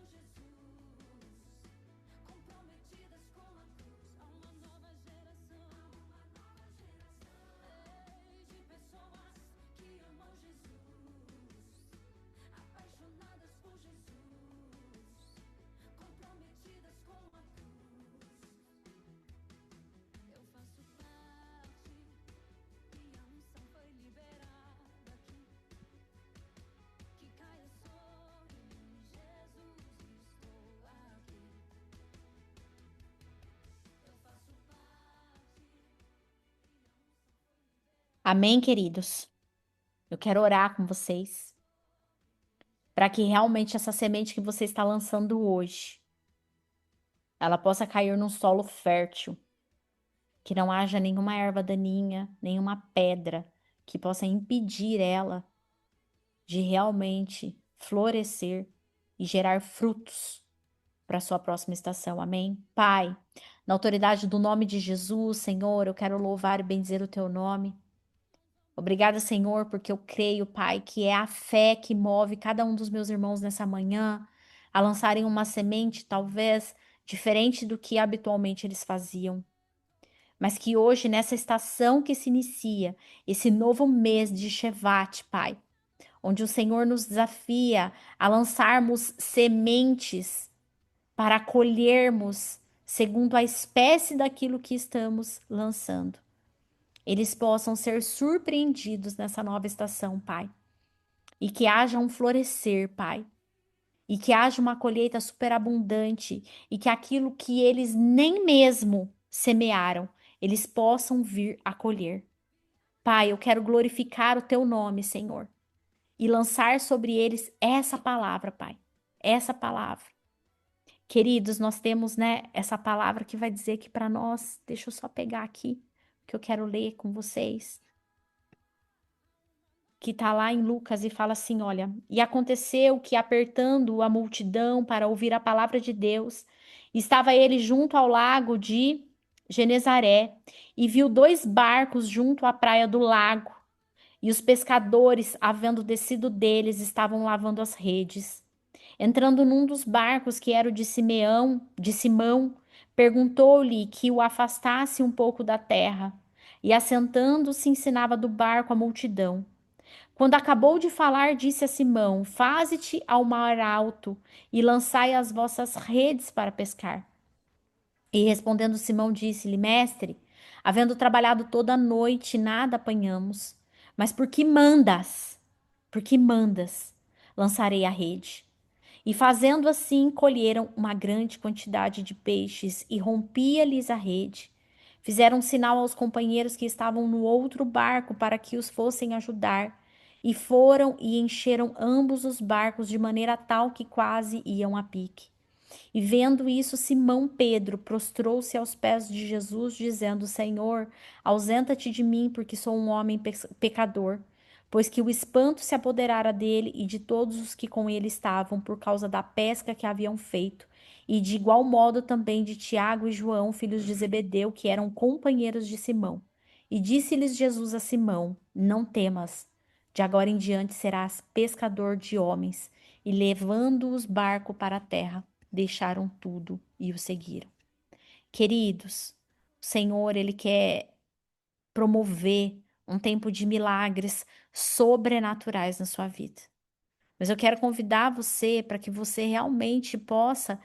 Amém, queridos? Eu quero orar com vocês para que realmente essa semente que você está lançando hoje, ela possa cair num solo fértil, que não haja nenhuma erva daninha, nenhuma pedra que possa impedir ela de realmente florescer e gerar frutos para a sua próxima estação. Amém? Pai, na autoridade do nome de Jesus, Senhor, eu quero louvar e bendizer o teu nome. Obrigada, Senhor, porque eu creio, Pai, que é a fé que move cada um dos meus irmãos nessa manhã a lançarem uma semente, talvez diferente do que habitualmente eles faziam. Mas que hoje, nessa estação que se inicia, esse novo mês de Shevat, Pai, onde o Senhor nos desafia a lançarmos sementes para colhermos segundo a espécie daquilo que estamos lançando. Eles possam ser surpreendidos nessa nova estação, Pai. E que haja um florescer, Pai. E que haja uma colheita superabundante. E que aquilo que eles nem mesmo semearam, eles possam vir a colher. Pai, eu quero glorificar o teu nome, Senhor. E lançar sobre eles essa palavra, Pai. Essa palavra. Queridos, nós temos, né, essa palavra que vai dizer que para nós, deixa eu só pegar aqui, que eu quero ler com vocês, que tá lá em Lucas e fala assim, olha, e aconteceu que apertando a multidão para ouvir a palavra de Deus, estava ele junto ao lago de Genezaré e viu 2 barcos junto à praia do lago. E os pescadores, havendo descido deles, estavam lavando as redes. Entrando num dos barcos, que era o de Simão, perguntou-lhe que o afastasse um pouco da terra. E assentando-se, ensinava do barco a multidão. Quando acabou de falar, disse a Simão: Faze-te ao mar alto e lançai as vossas redes para pescar. E respondendo Simão, disse-lhe: Mestre, havendo trabalhado toda a noite, nada apanhamos. Mas por que mandas? Por que mandas? Lançarei a rede. E fazendo assim, colheram uma grande quantidade de peixes e rompia-lhes a rede. Fizeram sinal aos companheiros que estavam no outro barco para que os fossem ajudar. E foram e encheram ambos os barcos de maneira tal que quase iam a pique. E vendo isso, Simão Pedro prostrou-se aos pés de Jesus, dizendo: Senhor, ausenta-te de mim, porque sou um homem pecador. Pois que o espanto se apoderara dele e de todos os que com ele estavam, por causa da pesca que haviam feito, e de igual modo também de Tiago e João, filhos de Zebedeu, que eram companheiros de Simão. E disse-lhes Jesus a Simão: Não temas, de agora em diante serás pescador de homens. E levando-os barco para a terra, deixaram tudo e o seguiram. Queridos, o Senhor, Ele quer promover um tempo de milagres sobrenaturais na sua vida. Mas eu quero convidar você para que você realmente possa,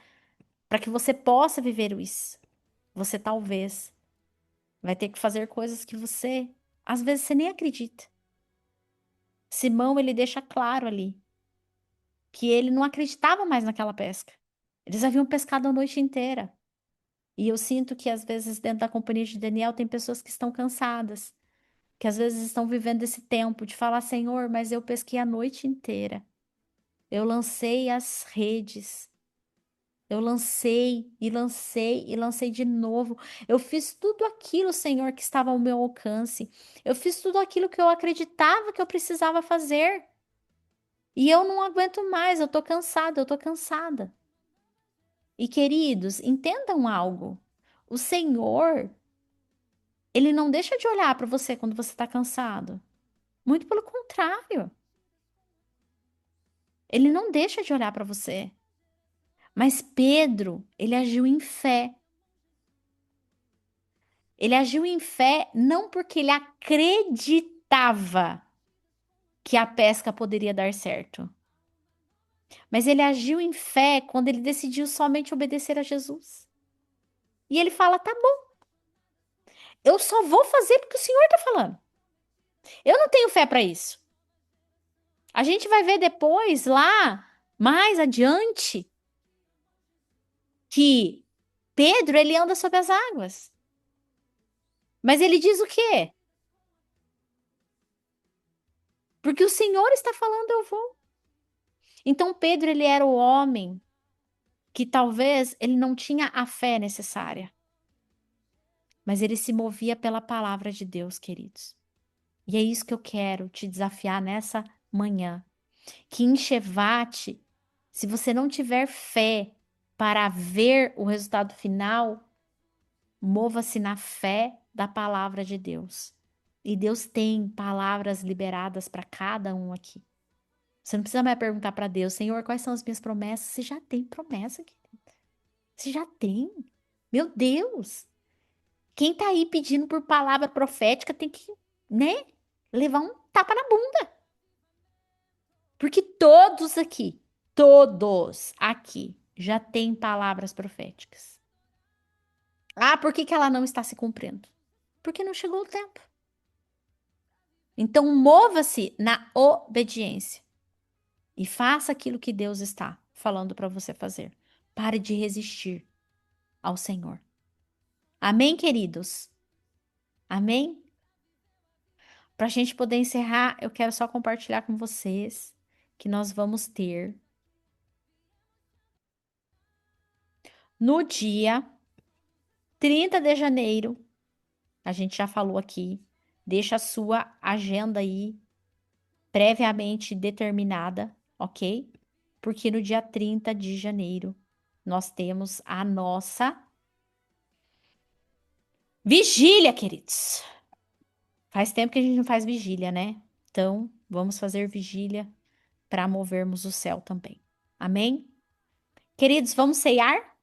para que você possa viver isso. Você talvez vai ter que fazer coisas que você, às vezes, você nem acredita. Simão, ele deixa claro ali que ele não acreditava mais naquela pesca. Eles haviam pescado a noite inteira. E eu sinto que às vezes dentro da companhia de Daniel tem pessoas que estão cansadas, que às vezes estão vivendo esse tempo de falar, Senhor, mas eu pesquei a noite inteira. Eu lancei as redes. Eu lancei e lancei e lancei de novo. Eu fiz tudo aquilo, Senhor, que estava ao meu alcance. Eu fiz tudo aquilo que eu acreditava que eu precisava fazer. E eu não aguento mais, eu tô cansada, eu tô cansada. E queridos, entendam algo. O Senhor, Ele não deixa de olhar para você quando você está cansado. Muito pelo contrário. Ele não deixa de olhar para você. Mas Pedro, ele agiu em fé. Ele agiu em fé não porque ele acreditava que a pesca poderia dar certo. Mas ele agiu em fé quando ele decidiu somente obedecer a Jesus. E ele fala: tá bom, eu só vou fazer porque o Senhor está falando. Eu não tenho fé para isso. A gente vai ver depois, lá, mais adiante, que Pedro, ele anda sobre as águas. Mas ele diz o quê? Porque o Senhor está falando, eu vou. Então Pedro, ele era o homem que talvez ele não tinha a fé necessária. Mas ele se movia pela palavra de Deus, queridos. E é isso que eu quero te desafiar nessa manhã. Que em Chevate, se você não tiver fé para ver o resultado final, mova-se na fé da palavra de Deus. E Deus tem palavras liberadas para cada um aqui. Você não precisa mais perguntar para Deus, Senhor, quais são as minhas promessas? Você já tem promessa, querido. Você já tem. Meu Deus. Quem tá aí pedindo por palavra profética tem que, né, levar um tapa na bunda. Porque todos aqui já têm palavras proféticas. Ah, por que que ela não está se cumprindo? Porque não chegou o tempo. Então, mova-se na obediência e faça aquilo que Deus está falando para você fazer. Pare de resistir ao Senhor. Amém, queridos? Amém? Para a gente poder encerrar, eu quero só compartilhar com vocês que nós vamos ter no dia 30 de janeiro, a gente já falou aqui, deixa a sua agenda aí previamente determinada, ok? Porque no dia 30 de janeiro nós temos a nossa vigília, queridos. Faz tempo que a gente não faz vigília, né? Então, vamos fazer vigília para movermos o céu também. Amém? Queridos, vamos cear?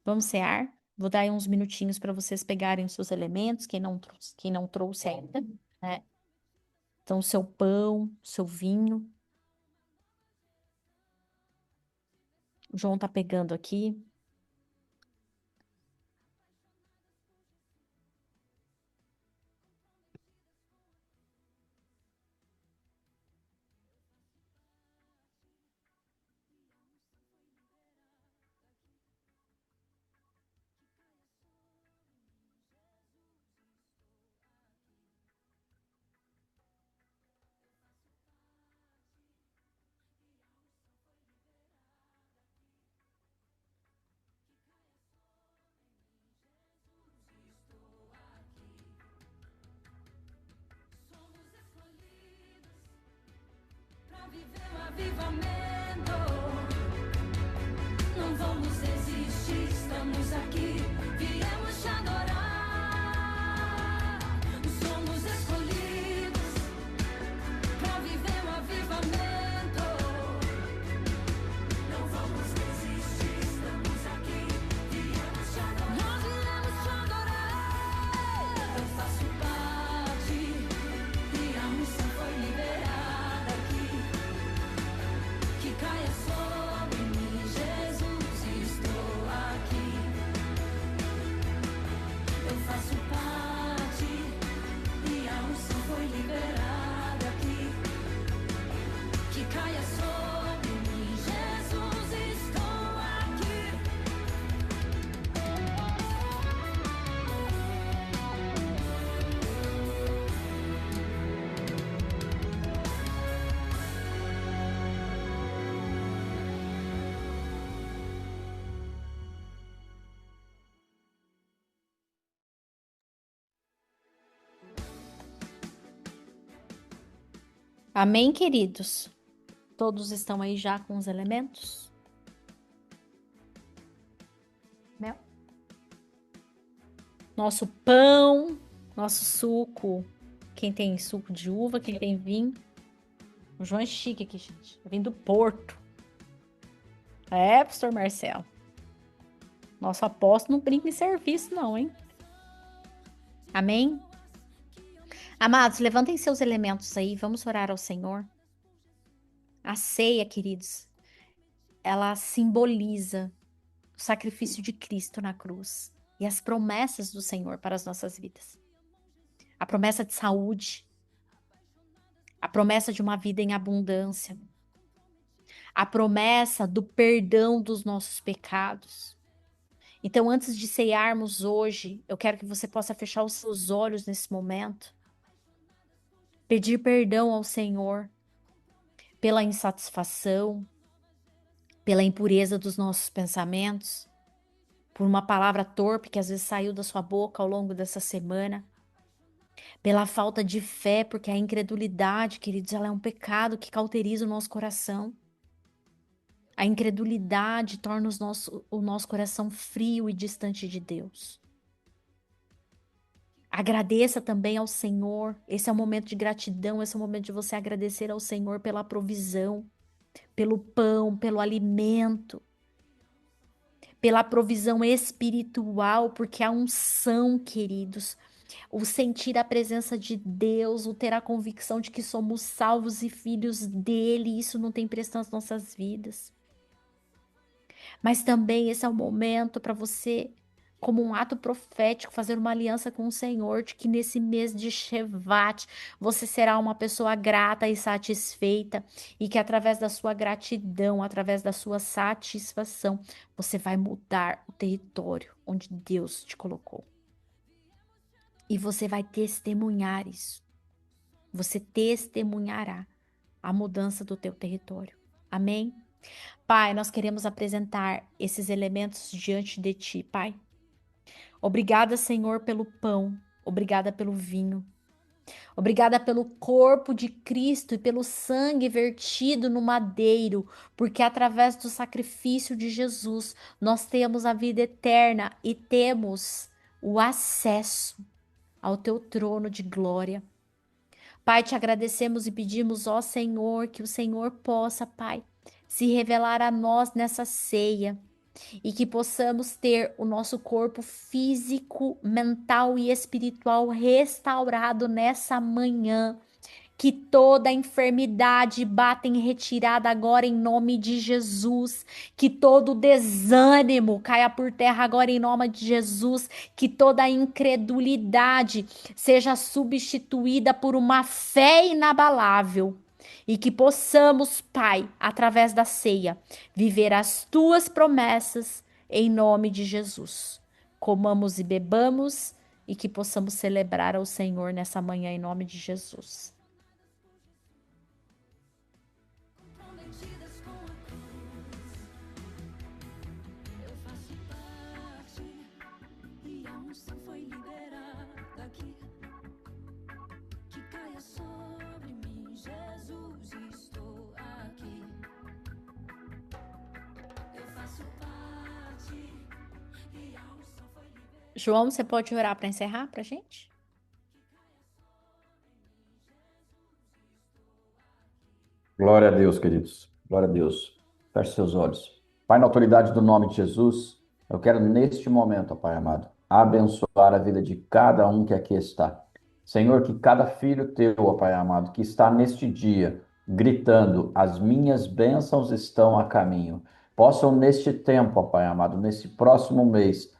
Vamos cear? Vou dar aí uns minutinhos para vocês pegarem os seus elementos, quem não trouxe ainda, né? Então, o seu pão, o seu vinho. O João tá pegando aqui. Pra viver um avivamento, não vamos resistir, estamos aqui, viemos te adorar. Somos escolhidos pra viver um avivamento, não vamos resistir, estamos aqui, viemos te adorar. Nós viemos te adorar. Eu faço parte e a unção foi liberada aqui. Que caia sobre mim, Jesus, estou aqui. Eu faço parte e a unção foi liberada aqui. Que caia sobre mim, Jesus, estou aqui. Amém, queridos? Todos estão aí já com os elementos? Mel? Nosso pão, nosso suco. Quem tem suco de uva, quem tem vinho. O João é chique aqui, gente. Eu vim do Porto. É, pastor Marcelo. Nosso apóstolo não brinca em serviço, não, hein? Amém? Amados, levantem seus elementos aí, vamos orar ao Senhor. A ceia, queridos, ela simboliza o sacrifício de Cristo na cruz e as promessas do Senhor para as nossas vidas. A promessa de saúde, a promessa de uma vida em abundância, a promessa do perdão dos nossos pecados. Então, antes de cearmos hoje, eu quero que você possa fechar os seus olhos nesse momento, pedir perdão ao Senhor pela insatisfação, pela impureza dos nossos pensamentos, por uma palavra torpe que às vezes saiu da sua boca ao longo dessa semana, pela falta de fé, porque a incredulidade, queridos, ela é um pecado que cauteriza o nosso coração. A incredulidade torna o nosso coração frio e distante de Deus. Agradeça também ao Senhor. Esse é um momento de gratidão, esse é o momento de você agradecer ao Senhor pela provisão, pelo pão, pelo alimento, pela provisão espiritual, porque a unção, queridos, o sentir a presença de Deus, o ter a convicção de que somos salvos e filhos dele, isso não tem preço nas nossas vidas. Mas também esse é o momento para você, como um ato profético, fazer uma aliança com o Senhor, de que nesse mês de Shevat, você será uma pessoa grata e satisfeita, e que através da sua gratidão, através da sua satisfação, você vai mudar o território onde Deus te colocou. E você vai testemunhar isso. Você testemunhará a mudança do teu território. Amém? Pai, nós queremos apresentar esses elementos diante de Ti, Pai. Obrigada, Senhor, pelo pão. Obrigada pelo vinho. Obrigada pelo corpo de Cristo e pelo sangue vertido no madeiro, porque através do sacrifício de Jesus nós temos a vida eterna e temos o acesso ao teu trono de glória. Pai, te agradecemos e pedimos, ó Senhor, que o Senhor possa, Pai, se revelar a nós nessa ceia e que possamos ter o nosso corpo físico, mental e espiritual restaurado nessa manhã. Que toda enfermidade bata em retirada agora em nome de Jesus. Que todo desânimo caia por terra agora em nome de Jesus. Que toda incredulidade seja substituída por uma fé inabalável. E que possamos, Pai, através da ceia, viver as tuas promessas em nome de Jesus. Comamos e bebamos e que possamos celebrar ao Senhor nessa manhã em nome de Jesus. Comprometidas com a cruz, eu faço parte e a unção foi liberada aqui. Que caia sobre mim, Jesus, estou aqui. Eu faço parte e a unção foi liberada. João, você pode orar para encerrar para a gente? Glória a Deus, queridos. Glória a Deus. Feche seus olhos. Pai, na autoridade do nome de Jesus, eu quero neste momento, ó Pai amado, abençoar a vida de cada um que aqui está. Senhor, que cada filho teu, ó Pai amado, que está neste dia gritando, as minhas bênçãos estão a caminho, possam neste tempo, ó Pai amado, nesse próximo mês,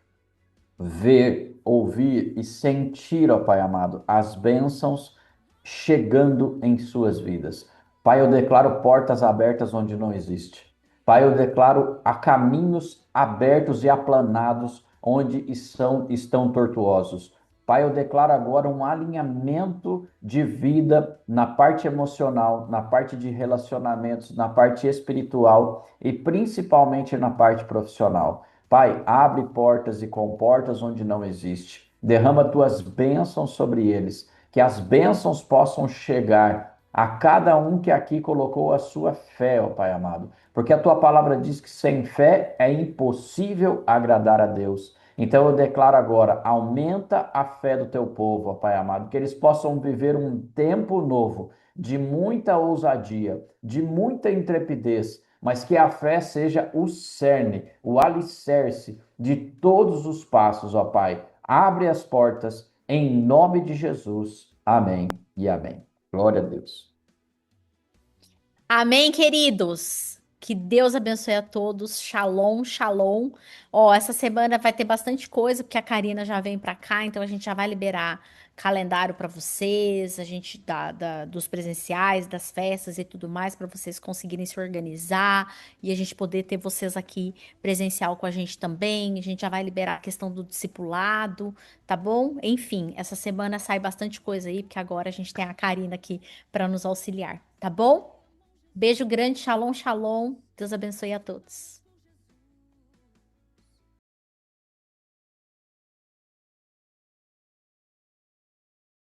ver, ouvir e sentir, ó Pai amado, as bênçãos chegando em suas vidas. Pai, eu declaro portas abertas onde não existe. Pai, eu declaro a caminhos abertos e aplanados onde estão tortuosos. Pai, eu declaro agora um alinhamento de vida na parte emocional, na parte de relacionamentos, na parte espiritual e principalmente na parte profissional. Pai, abre portas e comportas onde não existe. Derrama tuas bênçãos sobre eles, que as bênçãos possam chegar a cada um que aqui colocou a sua fé, ó Pai amado. Porque a tua palavra diz que sem fé é impossível agradar a Deus. Então eu declaro agora, aumenta a fé do teu povo, ó Pai amado, que eles possam viver um tempo novo, de muita ousadia, de muita intrepidez, mas que a fé seja o cerne, o alicerce de todos os passos, ó Pai. Abre as portas, em nome de Jesus. Amém e amém. Glória a Deus. Amém, queridos. Que Deus abençoe a todos. Shalom, shalom. Ó, essa semana vai ter bastante coisa, porque a Karina já vem pra cá, então a gente já vai liberar calendário pra vocês, a gente dos presenciais, das festas e tudo mais, pra vocês conseguirem se organizar e a gente poder ter vocês aqui presencial com a gente também. A gente já vai liberar a questão do discipulado, tá bom? Enfim, essa semana sai bastante coisa aí, porque agora a gente tem a Karina aqui pra nos auxiliar, tá bom? Beijo grande, shalom, shalom. Deus abençoe a todos.